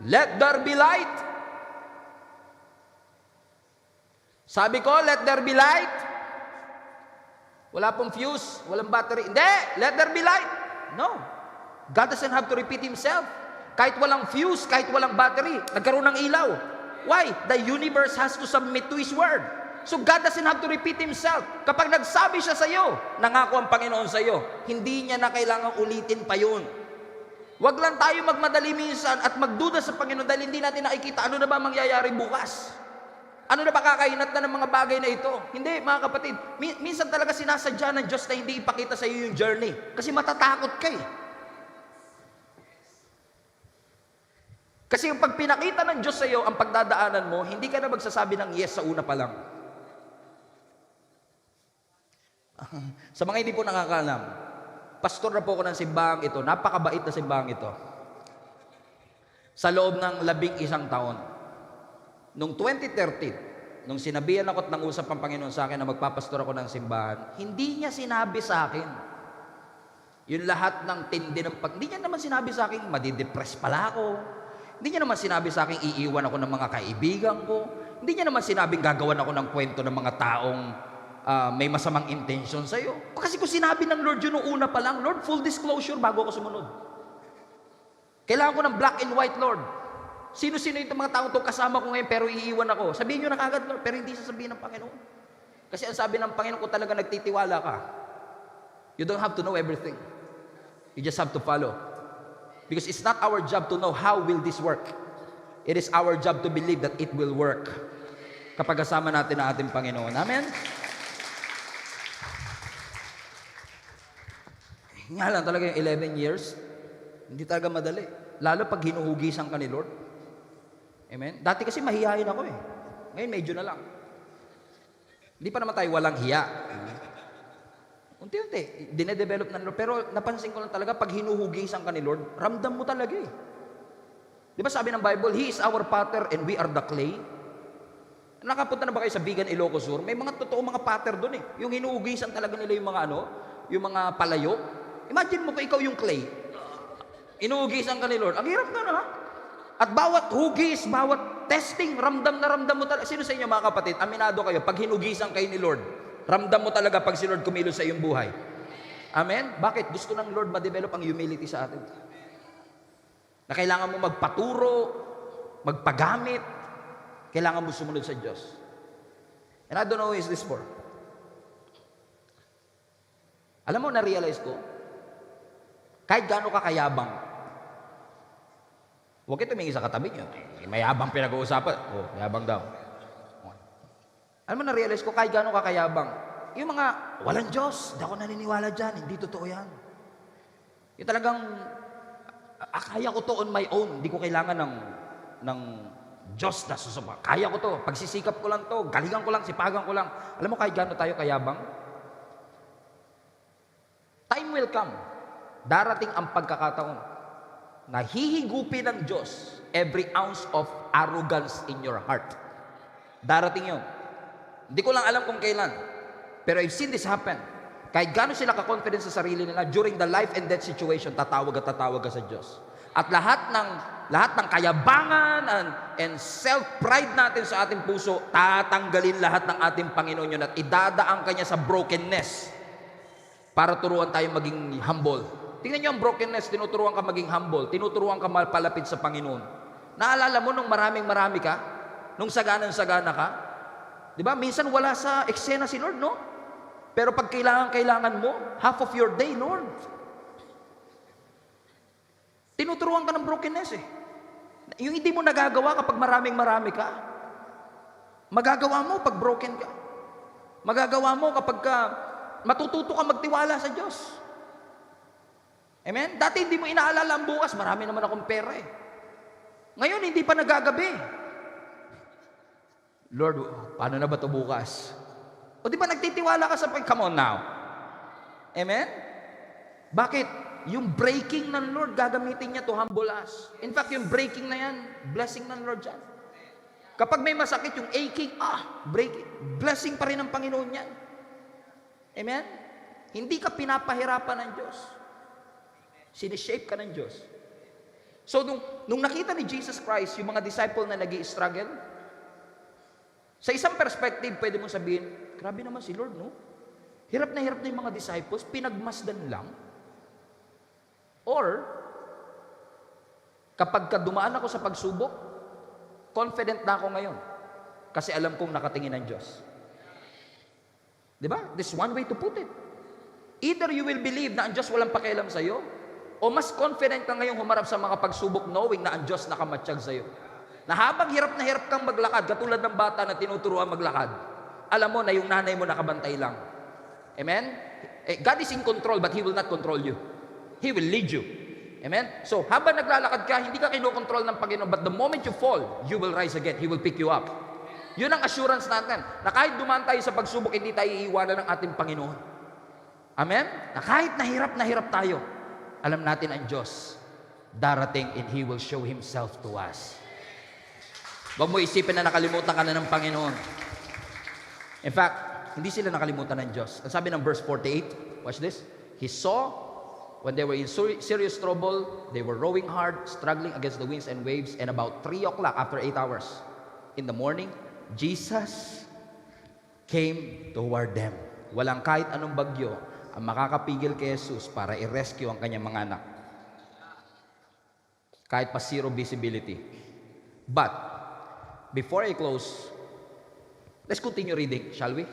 let there be light. Sabi ko, let there be light. Wala pong fuse, walang battery. Hindi, let there be light. No. God doesn't have to repeat Himself. Kahit walang fuse, kahit walang battery, nagkaroon ng ilaw. Why? The universe has to submit to His word. So God doesn't have to repeat Himself. Kapag nagsabi siya sa iyo, nangako ang Panginoon sa iyo, hindi niya na kailangang ulitin pa yun. Huwag lang tayo magmadali minsan at magduda sa Panginoon dahil hindi natin nakikita ano na ba mangyayari bukas. Ano na ba kakahinat na ng mga bagay na ito? Hindi, mga kapatid. Minsan talaga sinasadya ng Diyos na hindi ipakita sa iyo yung journey. Kasi matatakot ka Kasi pag pinakita ng Diyos sa iyo ang pagdadaanan mo, hindi ka na magsasabi ng yes sa una pa lang. Sa mga hindi po nakakaalam, pastor na po ako ng simbahang ito. Napakabait na simbahang ito. Sa loob ng 11 taon. Noong 2013, nung sinabihan ako at nangusap ang Panginoon sa akin na magpapastor ako ng simbahan, hindi niya sinabi sa akin yung lahat ng tindi ng hindi niya naman sinabi sa akin, madidepress pala ako. Hindi niya naman sinabi sa akin, iiwan ako ng mga kaibigan ko. Hindi niya naman sinabing gagawan ako ng kwento ng mga taong may masamang intention sa iyo. Kasi kung sinabi ng Lord yun noong una pa lang, Lord, full disclosure bago ako sumunod. Kailangan ko ng black and white, Lord. Sino-sino itong mga taong itong kasama ko ngayon pero iiwan ako? Sabihin nyo na kagad, Lord, pero hindi sasabihin ng Panginoon. Kasi ang sabi ng Panginoon, kung talaga nagtitiwala ka, you don't have to know everything. You just have to follow. Because it's not our job to know how will this work. It is our job to believe that it will work. Kapag kasama natin ang ating Panginoon. Amen? Nga lang talaga yung 11 years, hindi talaga madali. Lalo pag hinuhugisan ka ni Lord. Amen? Dati kasi mahihayin ako Ngayon medyo na lang. Hindi pa naman tayo walang hiya. Unti-unti, dinedevelop na Lord. Pero napansin ko lang talaga, pag hinuhugisan ka ni Lord, ramdam mo talaga Di ba sabi ng Bible, He is our potter and we are the clay? Nakapunta na ba kayo sa Bigan, Ilocos Sur? May mga totoo mga pattern doon eh. Yung hinuugisan talaga nila yung mga yung mga palayo. Imagine mo kung ikaw yung clay. Inuugisan ka ni Lord. Ang hirap na na. At bawat hugis, bawat testing, ramdam na ramdam mo talaga. Sino sa inyo mga kapatid, aminado kayo, pag hinugisan kayo ni Lord, ramdam mo talaga pag si Lord kumilos sa iyong buhay. Amen? Bakit? Gusto ng Lord ma-develop ang humility sa atin. Na kailangan mo magpaturo, magpagamit, kailangan mo sumunod sa Diyos. And I don't know who is this for. Alam mo, na-realize ko, kahit gaano ka kayabang, huwag kayo tumingin sa katabi niyo. Mayabang pinag-uusapan. Oh, mayabang daw. Alam mo, na-realize ko, kahit gaano ka kayabang, yung mga walang Diyos, di ako naniniwala dyan, hindi totoo yan. Yung talagang, kaya ko to on my own, hindi ko kailangan ng Diyos na susumpa. Kaya ko to, pagsisikap ko lang to, galingan ko lang, sipagan ko lang. Alam mo, kahit gaano tayo kayabang, time will come, darating ang pagkakataon na hihigupin ng Diyos every ounce of arrogance in your heart. Darating yun. Hindi ko lang alam kung kailan. Pero I've seen this happen. Kahit gano'n sila ka-confident sa sarili nila, during the life and death situation, tatawag ka sa Diyos. At lahat ng kayabangan and self-pride natin sa ating puso, tatanggalin lahat ng ating Panginoon yun at idadaan kanya sa brokenness para turuan tayo maging humble. Tingnan niyo ang brokenness, tinuturuan ka maging humble, tinuturuan ka malapit sa Panginoon. Naalala mo nung marami ka? Nung sagana ka? Di ba? Minsan wala sa eksena si Lord, no? Pero pag kailangan mo, half of your day, Lord. Tinuturuan ka ng brokenness eh. Yung hindi mo nagagawa kapag marami ka. Magagawa mo pag broken ka. Magagawa mo kapag matututo ka magtiwala sa Diyos. Amen? Dati hindi mo inaalala ang bukas, marami naman akong pera eh. Ngayon, hindi pa nagagabi. Lord, paano na ba ito bukas? O di ba nagtitiwala ka sa come on now? Amen? Bakit? Yung breaking ng Lord, gagamitin niya to humble us. In fact, yung breaking na yan, blessing ng Lord yan. Kapag may masakit, yung aching, breaking, blessing pa rin ng Panginoon yan. Amen? Hindi ka pinapahirapan ng Diyos. Sinishape ka ng Diyos. So, nung nakita ni Jesus Christ, yung mga disciple na nag-i-struggle, sa isang perspective, pwede mong sabihin, grabe naman si Lord, no? Hirap na yung mga disciples, pinagmasdan lang. Or, kapag dumaan ako sa pagsubok, confident na ako ngayon. Kasi alam kong nakatingin ng Diyos. Diba? This is one way to put it. Either you will believe na ang Diyos walang pakialam sa'yo, o mas confident ka ngayong humarap sa mga pagsubok knowing na ang Diyos nakamatsyag sa'yo. Na habang hirap na hirap kang maglakad, katulad ng bata na tinuturuan maglakad, alam mo na yung nanay mo nakabantay lang. Amen? God is in control but He will not control you. He will lead you. Amen? So, habang naglalakad ka, hindi ka kinokontrol ng Panginoon, but the moment you fall, you will rise again. He will pick you up. Yun ang assurance natin, na kahit dumaan tayo sa pagsubok, hindi tayo iiwanan ng ating Panginoon. Amen? Na kahit na hirap tayo, alam natin ang Diyos, darating and He will show Himself to us. Huwag mo isipin na nakalimutan ka na ng Panginoon. In fact, hindi sila nakalimutan ng Diyos. Ang sabi ng verse 48, watch this, He saw when they were in serious trouble, they were rowing hard, struggling against the winds and waves, and about 3 o'clock, after 8 hours in the morning, Jesus came toward them. Walang kahit anong bagyo ang makakapigil kay Jesus para i-rescue ang kanyang mga anak. Kahit pa zero visibility. But, before I close, let's continue reading, shall we?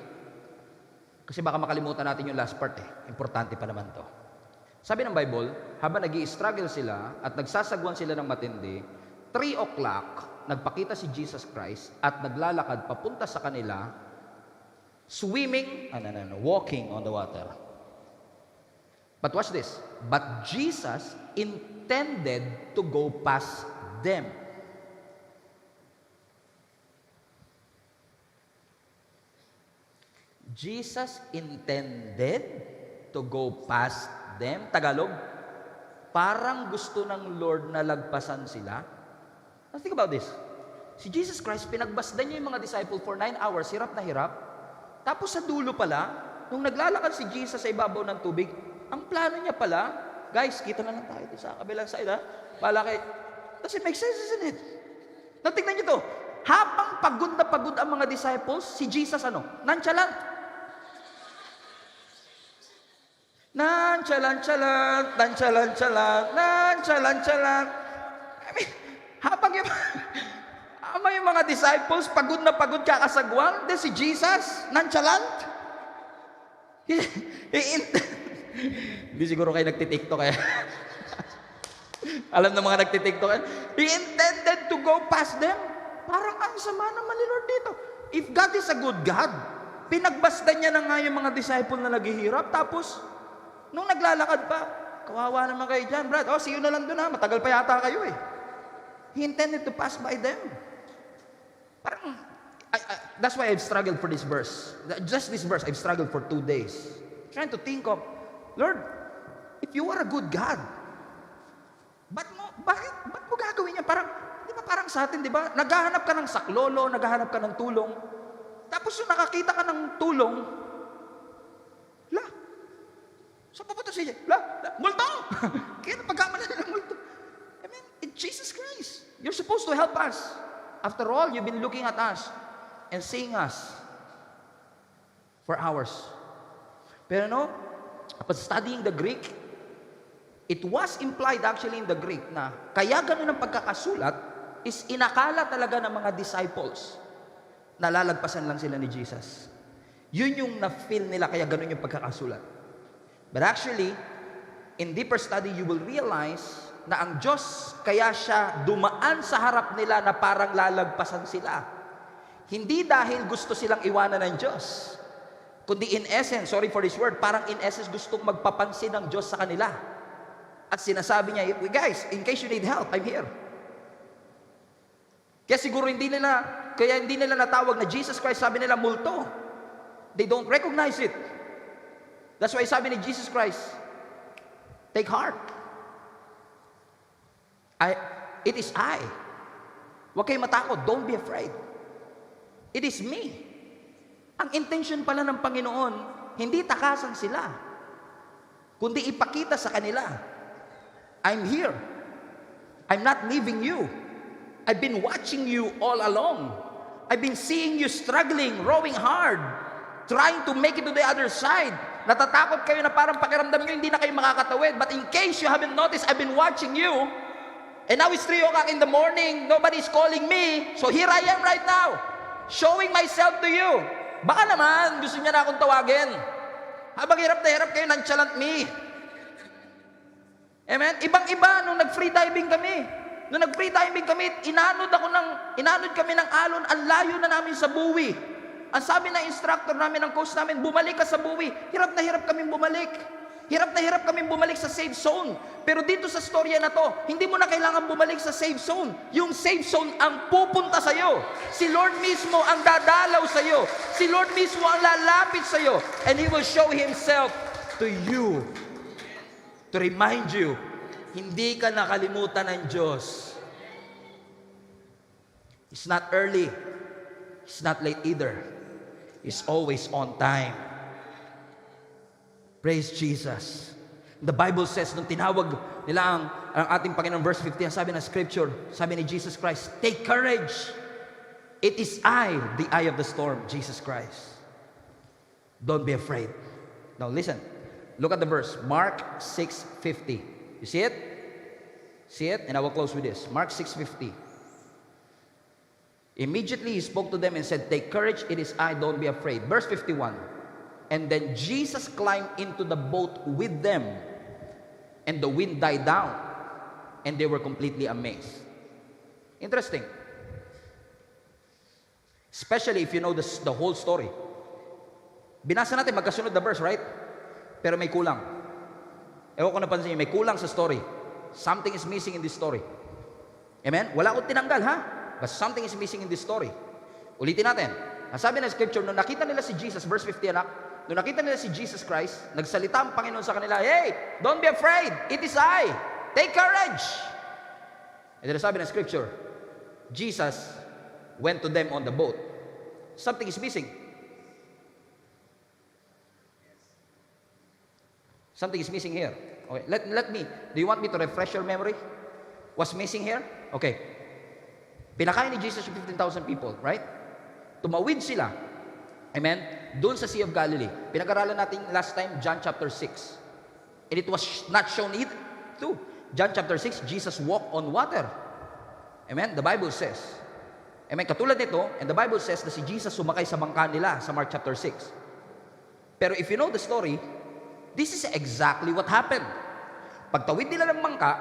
Kasi baka makalimutan natin yung last part eh. Importante pa naman to. Sabi ng Bible, habang nag-i-struggle sila at nagsasagwan sila ng matindi, 3 o'clock, nagpakita si Jesus Christ at naglalakad papunta sa kanila, walking on the water. But watch this. But Jesus intended to go past them. Jesus intended to go past them. Tagalog, parang gusto ng Lord na lagpasan sila. Let's think about this. Si Jesus Christ, pinagbasdan niya yung mga disciple for 9 hours, hirap na hirap. Tapos sa dulo pala, nung naglalakad si Jesus sa ibabaw ng tubig, ang plano niya pala, guys, kita na lang tayo sa kabilang side, ha? Does it make sense, isn't it? Natignan niyo to. Habang pagod na pagod ang mga disciples, si Jesus nonchalant. Nonchalant. I mean, habang yung mga disciples, pagod na pagod kakasagwan, then si Jesus, nonchalant. Hindi siguro kayo nagtitiktok kaya. Alam ng mga nagtitiktok kaya. He intended to go past them. Parang ang sama naman ni Lord dito. If God is a good God, pinagbasdan niya na nga yung mga disciple na naghihirap, tapos, nung naglalakad pa, kawawa naman kayo dyan, Brad. See you na lang doon, ha? Matagal pa yata kayo, eh. He intended to pass by them. Parang, that's why I've struggled for this verse. Just this verse, I've struggled for 2 days. Trying to think of, Lord, if you are a good God, bakit mo gagawin niya? Parang sa atin, di ba? Naghahanap ka ng saklolo, naghahanap ka ng tulong. Tapos yung nakakita ka ng tulong, saan pupunta siya? Multo! Kaya napagkamala na ng multo. I mean, it's Jesus Christ. You're supposed to help us. After all, you've been looking at us and seeing us for hours. Pero upon studying the Greek, it was implied actually in the Greek na kaya ganun ang pagkakasulat is inakala talaga ng mga disciples na lalagpasan lang sila ni Jesus. Yun yung na-feel nila kaya ganun yung pagkakasulat. But actually, in deeper study, you will realize na ang Diyos kaya siya dumaan sa harap nila na parang lalagpasan sila. Hindi dahil gusto silang iwanan ng Diyos, kundi in essence, sorry for this word, parang in essence gustong magpapansin ng Diyos sa kanila. At sinasabi niya, guys, in case you need help, I'm here. Kaya siguro hindi nila natawag na Jesus Christ, sabi nila multo. They don't recognize it. That's why sabi ni Jesus Christ, take heart. It is I. Huwag kayong matakot, don't be afraid. It is me. Ang intention pala ng Panginoon, hindi takasan sila, kundi ipakita sa kanila, I'm here. I'm not leaving you. I've been watching you all along. I've been seeing you struggling, rowing hard, trying to make it to the other side. Natatakot kayo na parang pakiramdam nyo hindi na kayo makakatawid. But in case you haven't noticed, I've been watching you. And now it's 3 o'clock in the morning. Nobody's calling me. So here I am right now, showing myself to you. Baka naman, gusto niya na akong tawagin. Habang hirap na hirap kayo, nonchalant me. Amen? Ibang-iba nung nag-free diving kami. Nung nag-free diving kami, inanod kami ng alon, ang layo na namin sa buwi. Ang sabi ng instructor namin, ng coach namin, bumalik ka sa buwi. Hirap na hirap kaming bumalik. Hirap na hirap kaming bumalik sa safe zone. Pero dito sa storya na to, hindi mo na kailangan bumalik sa safe zone. Yung safe zone ang pupunta sa'yo. Si Lord mismo ang dadalaw sa'yo. Si Lord mismo ang lalapit sa'yo. And He will show Himself to you. To remind you, hindi ka nakalimutan ng Diyos. It's not early. It's not late either. It's always on time. Praise Jesus. The Bible says, nung tinawag nila ang ating Panginoon, verse 50, sabi ng Scripture, sabi ni Jesus Christ, take courage. It is I, the eye of the storm, Jesus Christ. Don't be afraid. Now listen. Look at the verse, Mark 6:50. You see it? See it? And I will close with this. Mark 6:50. Immediately He spoke to them and said, take courage, it is I, don't be afraid. Verse 51. And then Jesus climbed into the boat with them, and the wind died down, and they were completely amazed. Interesting. Especially if you know the whole story. Binasa natin magkasunod na verse, right? Pero may kulang. Ewan ko napansin niyo, may kulang sa story. Something is missing in this story. Amen? Wala akong tinanggal, ha? But something is missing in this story. Ulitin natin. Ang sabi ng Scripture, nung nakita nila si Jesus, verse 50, anak, nung nakita nila si Jesus Christ, nagsalita ang Panginoon sa kanila, hey, don't be afraid, it is I. Take courage. And then sabi ng Scripture, Jesus went to them on the boat. Something is missing. Something is missing here. Okay, let me, do you want me to refresh your memory? What's missing here? Okay. Pinakain ni Jesus yung 15,000 people, right? Tumawid sila. Amen? Doon sa Sea of Galilee. Pinag-aralan natin last time, John chapter 6. And it was not shown either too. John chapter 6, Jesus walked on water. Amen? The Bible says. Amen? Katulad nito, and the Bible says na si Jesus sumakay sa bangka nila sa Mark chapter 6. Pero if you know the story, this is exactly what happened. Pagtawid nila ng bangka,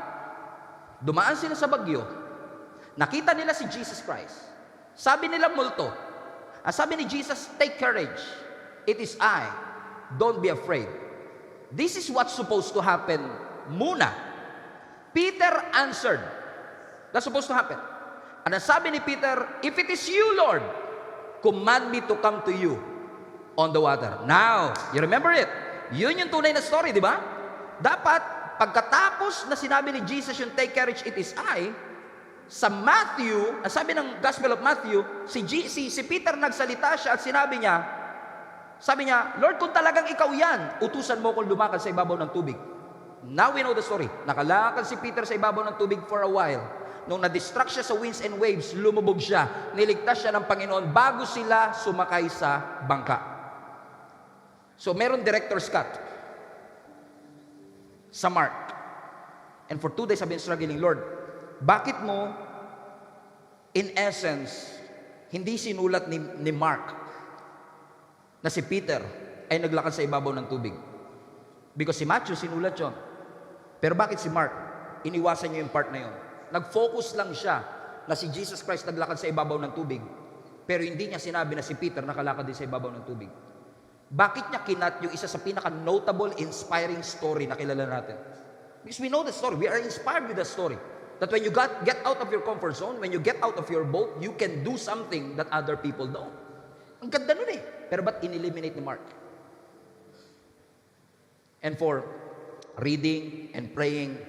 dumaan sila sa bagyo, nakita nila si Jesus Christ. Sabi nila multo. Sabi ni Jesus, take courage. It is I. Don't be afraid. This is what's supposed to happen muna. Peter answered. That's supposed to happen. And sabi ni Peter, if it is you, Lord, command me to come to you on the water. Now, you remember it? Yun yung tunay na story, di ba? Dapat, pagkatapos na sinabi ni Jesus yung take courage, it is I, sa Matthew, sabi ng Gospel of Matthew, si Peter nagsalita siya at sabi niya, Lord, kung talagang ikaw yan, utusan mo kong lumakad sa ibabaw ng tubig. Now we know the story. Nakalakad si Peter sa ibabaw ng tubig for a while. Nung na-distract siya sa winds and waves, lumubog siya. Niligtas siya ng Panginoon bago sila sumakay sa bangka. So, meron director's cut sa Mark. And for 2 days, I've been struggling, Lord, bakit mo, in essence, hindi sinulat ni Mark na si Peter ay naglakad sa ibabaw ng tubig? Because si Matthew sinulat yun. Pero bakit si Mark? Iniwasan niyo yung part na yun. Nag-focus lang siya na si Jesus Christ naglakad sa ibabaw ng tubig. Pero hindi niya sinabi na si Peter nakalakad din sa ibabaw ng tubig. Bakit niya kinat yung isa sa pinaka-notable, inspiring story na kilala natin? Because we know the story. We are inspired with the story. That when you get out of your comfort zone, when you get out of your boat, you can do something that other people don't. Ang ganda nun eh. Pero ba't in-eliminate ni Mark? And for reading and praying,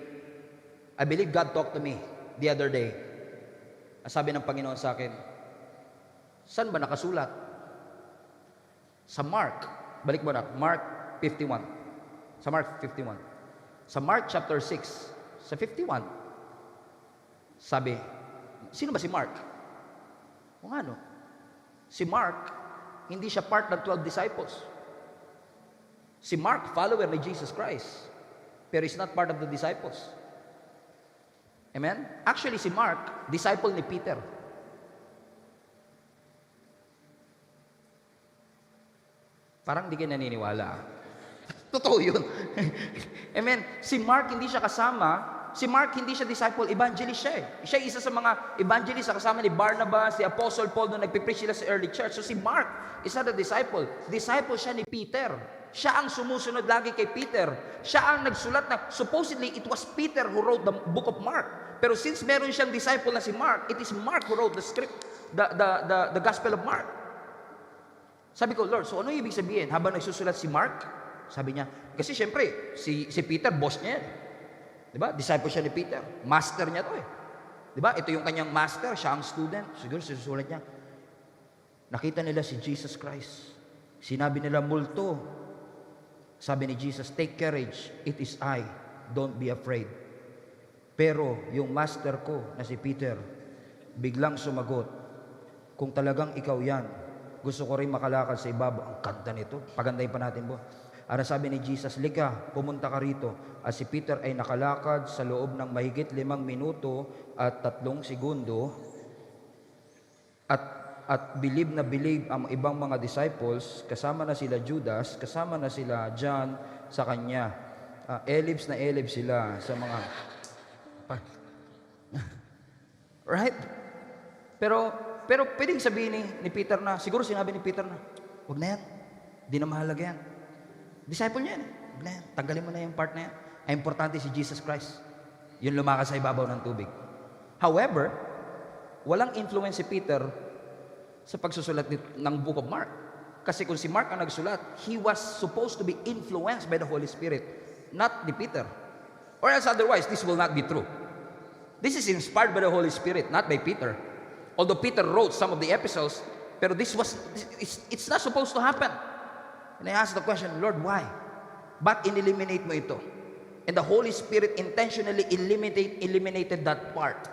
I believe God talked to me the other day. Sabi ng Panginoon sa akin, saan ba nakasulat? Sa Mark. Balik mo na. Mark 51. Sa Mark 51. Sa Mark chapter 6, sa 51, sabi, sino ba si Mark? O nga no? Si Mark, hindi siya part ng 12 disciples. Si Mark, follower ni Jesus Christ. Pero is not part of the disciples. Amen? Actually, si Mark, disciple ni Peter. Parang di kayo naniniwala. Totoo yun. Amen? Si Mark, hindi siya kasama. Si Mark, hindi siya disciple, evangelist siya eh. Siya isa sa mga evangelist sa kasama ni Barnabas, si Apostle Paul nung nagpipreach sila sa early church. So si Mark, isa na disciple. Disciple siya ni Peter. Siya ang sumusunod lagi kay Peter. Siya ang nagsulat na, supposedly, it was Peter who wrote the book of Mark. Pero since meron siyang disciple na si Mark, it is Mark who wrote the script, the Gospel of Mark. Sabi ko, Lord, so ano ibig sabihin? Habang nagsusulat si Mark, sabi niya, kasi syempre, si Peter, boss niya yan. Diba? Disciple siya ni Peter. Master niya to eh. Diba? Ito yung kanyang master, siya ang student. Siguro susulat niya. Nakita nila si Jesus Christ. Sinabi nila, multo. Sabi ni Jesus, take courage. It is I. Don't be afraid. Pero yung master ko na si Peter, biglang sumagot, kung talagang ikaw yan, gusto ko rin makalakad sa ibabaw. Ang kanta nito. Pagandahin pa natin po. Ano sabi ni Jesus, lika, pumunta ka rito. At si Peter ay nakalakad sa loob ng mahigit 5 minuto at 3 segundo. At bilib na bilib ang ibang mga disciples, kasama na sila Judas, kasama na sila John sa kanya. Elibs na elibs sila sa mga... Right? Pero pwedeng sabihin ni Peter na, siguro sinabi ni Peter na, huwag na yan, di na mahalaga yan. Disciple niya yan. Huwag na yan, tanggalin mo na yung part na yan. Ay importante si Jesus Christ. Yun lumakas sa ibabaw ng tubig. However, walang influence si Peter sa pagsusulat ng Book of Mark. Kasi kung si Mark ang nagsulat, he was supposed to be influenced by the Holy Spirit, not ni Peter. Or else otherwise, this will not be true. This is inspired by the Holy Spirit, not by Peter. Although Peter wrote some of the epistles, pero it's not supposed to happen. And I asked the question, Lord, why? Ba't in-eliminate mo ito? And the Holy Spirit intentionally eliminated that part.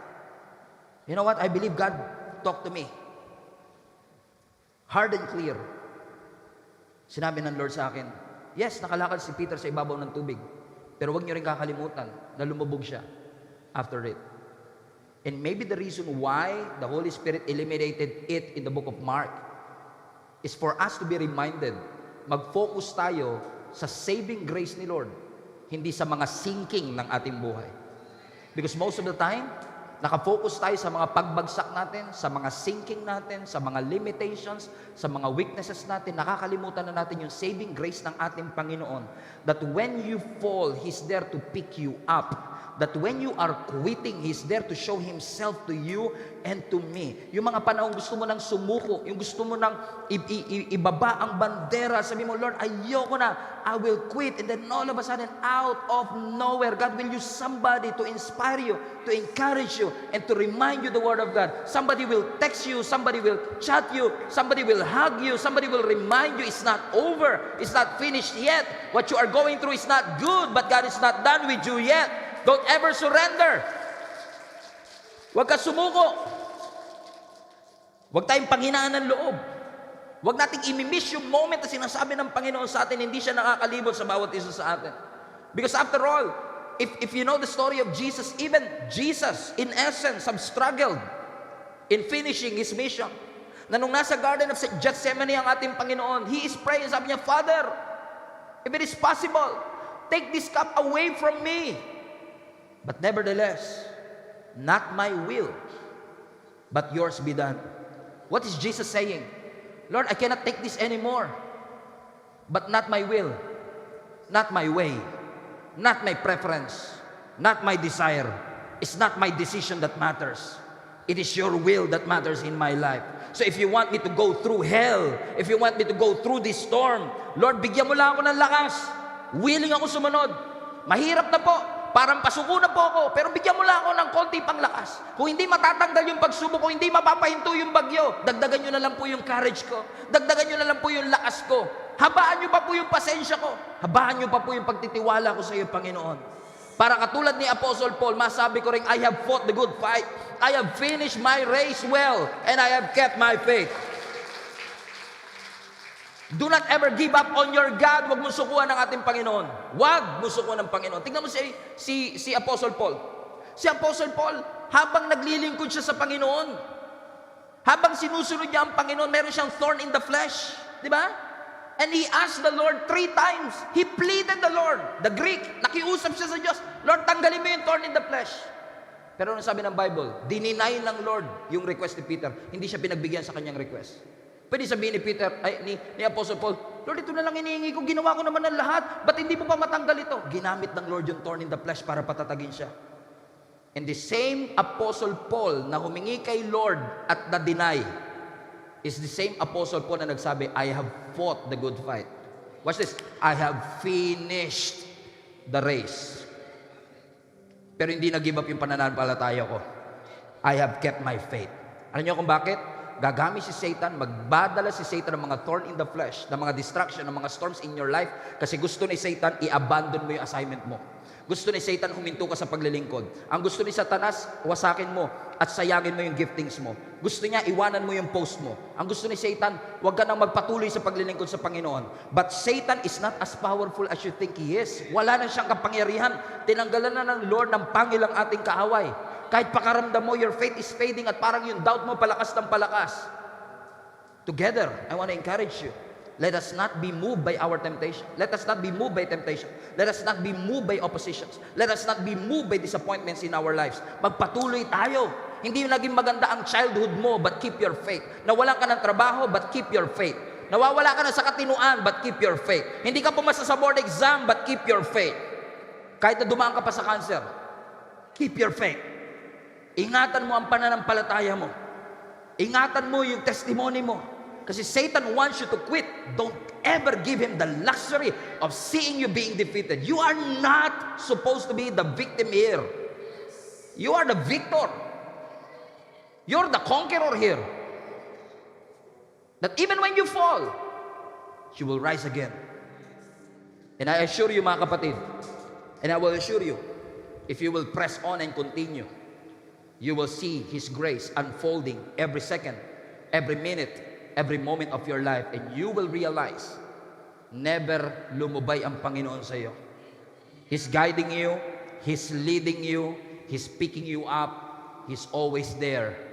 You know what? I believe God talked to me. Hard and clear. Sinabi ng Lord sa akin, yes, nakalakad si Peter sa ibabaw ng tubig. Pero huwag niyo rin kakalimutan na lumubog siya after it. And maybe the reason why the Holy Spirit eliminated it in the book of Mark is for us to be reminded, mag-focus tayo sa saving grace ni Lord, hindi sa mga sinking ng ating buhay. Because most of the time, nakafocus tayo sa mga pagbagsak natin, sa mga sinking natin, sa mga limitations, sa mga weaknesses natin. Nakakalimutan na natin yung saving grace ng ating Panginoon. That when you fall, He's there to pick you up. That when you are quitting, He's there to show Himself to you and to me. Yung mga panahon gusto mo nang sumuko, yung gusto mo nang ibaba ang bandera, sabi mo, Lord, ayoko na, I will quit. And then all of a sudden, out of nowhere, God will use somebody to inspire you, to encourage you, and to remind you the Word of God. Somebody will text you, somebody will chat you, somebody will hug you, somebody will remind you it's not over, it's not finished yet. What you are going through is not good, but God is not done with you yet. Don't ever surrender. Huwag ka sumuko. Huwag tayong panghinaan ng loob. Huwag nating imimiss yung moment na sinasabi ng Panginoon sa atin, hindi siya nakakalibot sa bawat isa sa atin. Because after all, if you know the story of Jesus, even Jesus, in essence, have struggled in finishing His mission. Na nung nasa Garden of Gethsemane ang ating Panginoon, He is praying, sabi niya, Father, if it is possible, take this cup away from me. But nevertheless, not my will, but yours be done. What is Jesus saying? Lord, I cannot take this anymore. But not my will, not my way, not my preference, not my desire. It's not my decision that matters. It is your will that matters in my life. So if you want me to go through hell, if you want me to go through this storm, Lord, bigyan mo lang ako ng lakas. Willing ako sumunod. Mahirap na po. Parang pasuko na po ako, pero bigyan mo lang ako ng konti pang lakas. Kung hindi matatanggal yung pagsubok, kung hindi mapapahinto yung bagyo, dagdagan nyo na lang po yung courage ko. Dagdagan nyo na lang po yung lakas ko. Habaan nyo pa po yung pasensya ko. Habaan nyo pa po yung pagtitiwala ko sa iyo, Panginoon. Para katulad ni Apostle Paul, masabi ko rin, I have fought the good fight. I have finished my race well, and I have kept my faith. Do not ever give up on your God. Huwag mo sukuan ng ating Panginoon. Huwag mo sukuan ng Panginoon. Tingnan mo si Apostle Paul. Si Apostle Paul, habang naglilingkod siya sa Panginoon, habang sinusunod niya ang Panginoon, meron siyang thorn in the flesh. Di ba? And he asked the Lord 3 times. He pleaded the Lord. The Greek, nakiusap siya sa Diyos. Lord, tanggalin mo yung thorn in the flesh. Pero ano sabi ng Bible? Dininay ng Lord yung request ni Peter. Hindi siya pinagbigyan sa kanyang request. Pwede sabihin ni Peter, ni Apostle Paul, Lord, ito na lang hinihingi ko, ginawa ko naman ng lahat, ba't hindi mo pa matanggal ito? Ginamit ng Lord yung thorn in the flesh para patatagin siya. And the same Apostle Paul na humingi kay Lord at na-deny is the same Apostle Paul na nagsabi, I have fought the good fight. Watch this, I have finished the race. Pero hindi na-give up yung pananampalataya ko. I have kept my faith. Alam niyo kung bakit? Gagamit si Satan, magbadala si Satan ng mga thorn in the flesh, ng mga distraction, ng mga storms in your life, kasi gusto ni Satan, i-abandon mo yung assignment mo. Gusto ni Satan, huminto ka sa paglilingkod. Ang gusto ni Satanas, wasakin mo at sayangin mo yung giftings mo. Gusto niya, iwanan mo yung post mo. Ang gusto ni Satan, huwag ka nang magpatuloy sa paglilingkod sa Panginoon. But Satan is not as powerful as you think he is. Wala na siyang kapangyarihan. Tinanggalan na ng Lord ng pangil ang ating kaaway. Kahit pakaramdam mo, your faith is fading at parang yung doubt mo palakas ng palakas. Together, I want to encourage you. Let us not be moved by our temptation. Let us not be moved by temptation. Let us not be moved by oppositions. Let us not be moved by disappointments in our lives. Magpatuloy tayo. Hindi yung naging maganda ang childhood mo, but keep your faith. Nawalan ka ng trabaho, but keep your faith. Nawawala ka na sa katinuan, but keep your faith. Hindi ka pumasa sa board exam, but keep your faith. Kahit na dumaan ka pa sa cancer, keep your faith. Ingatan mo ang pananampalataya mo. Ingatan mo yung testimony mo. Kasi Satan wants you to quit. Don't ever give him the luxury of seeing you being defeated. You are not supposed to be the victim here. You are the victor. You're the conqueror here. That even when you fall, you will rise again. And I assure you, mga kapatid, and I will assure you, if you will press on and continue, you will see His grace unfolding every second, every minute, every moment of your life, and you will realize, never lumubay ang Panginoon sa iyo. He's guiding you, He's leading you, He's picking you up, He's always there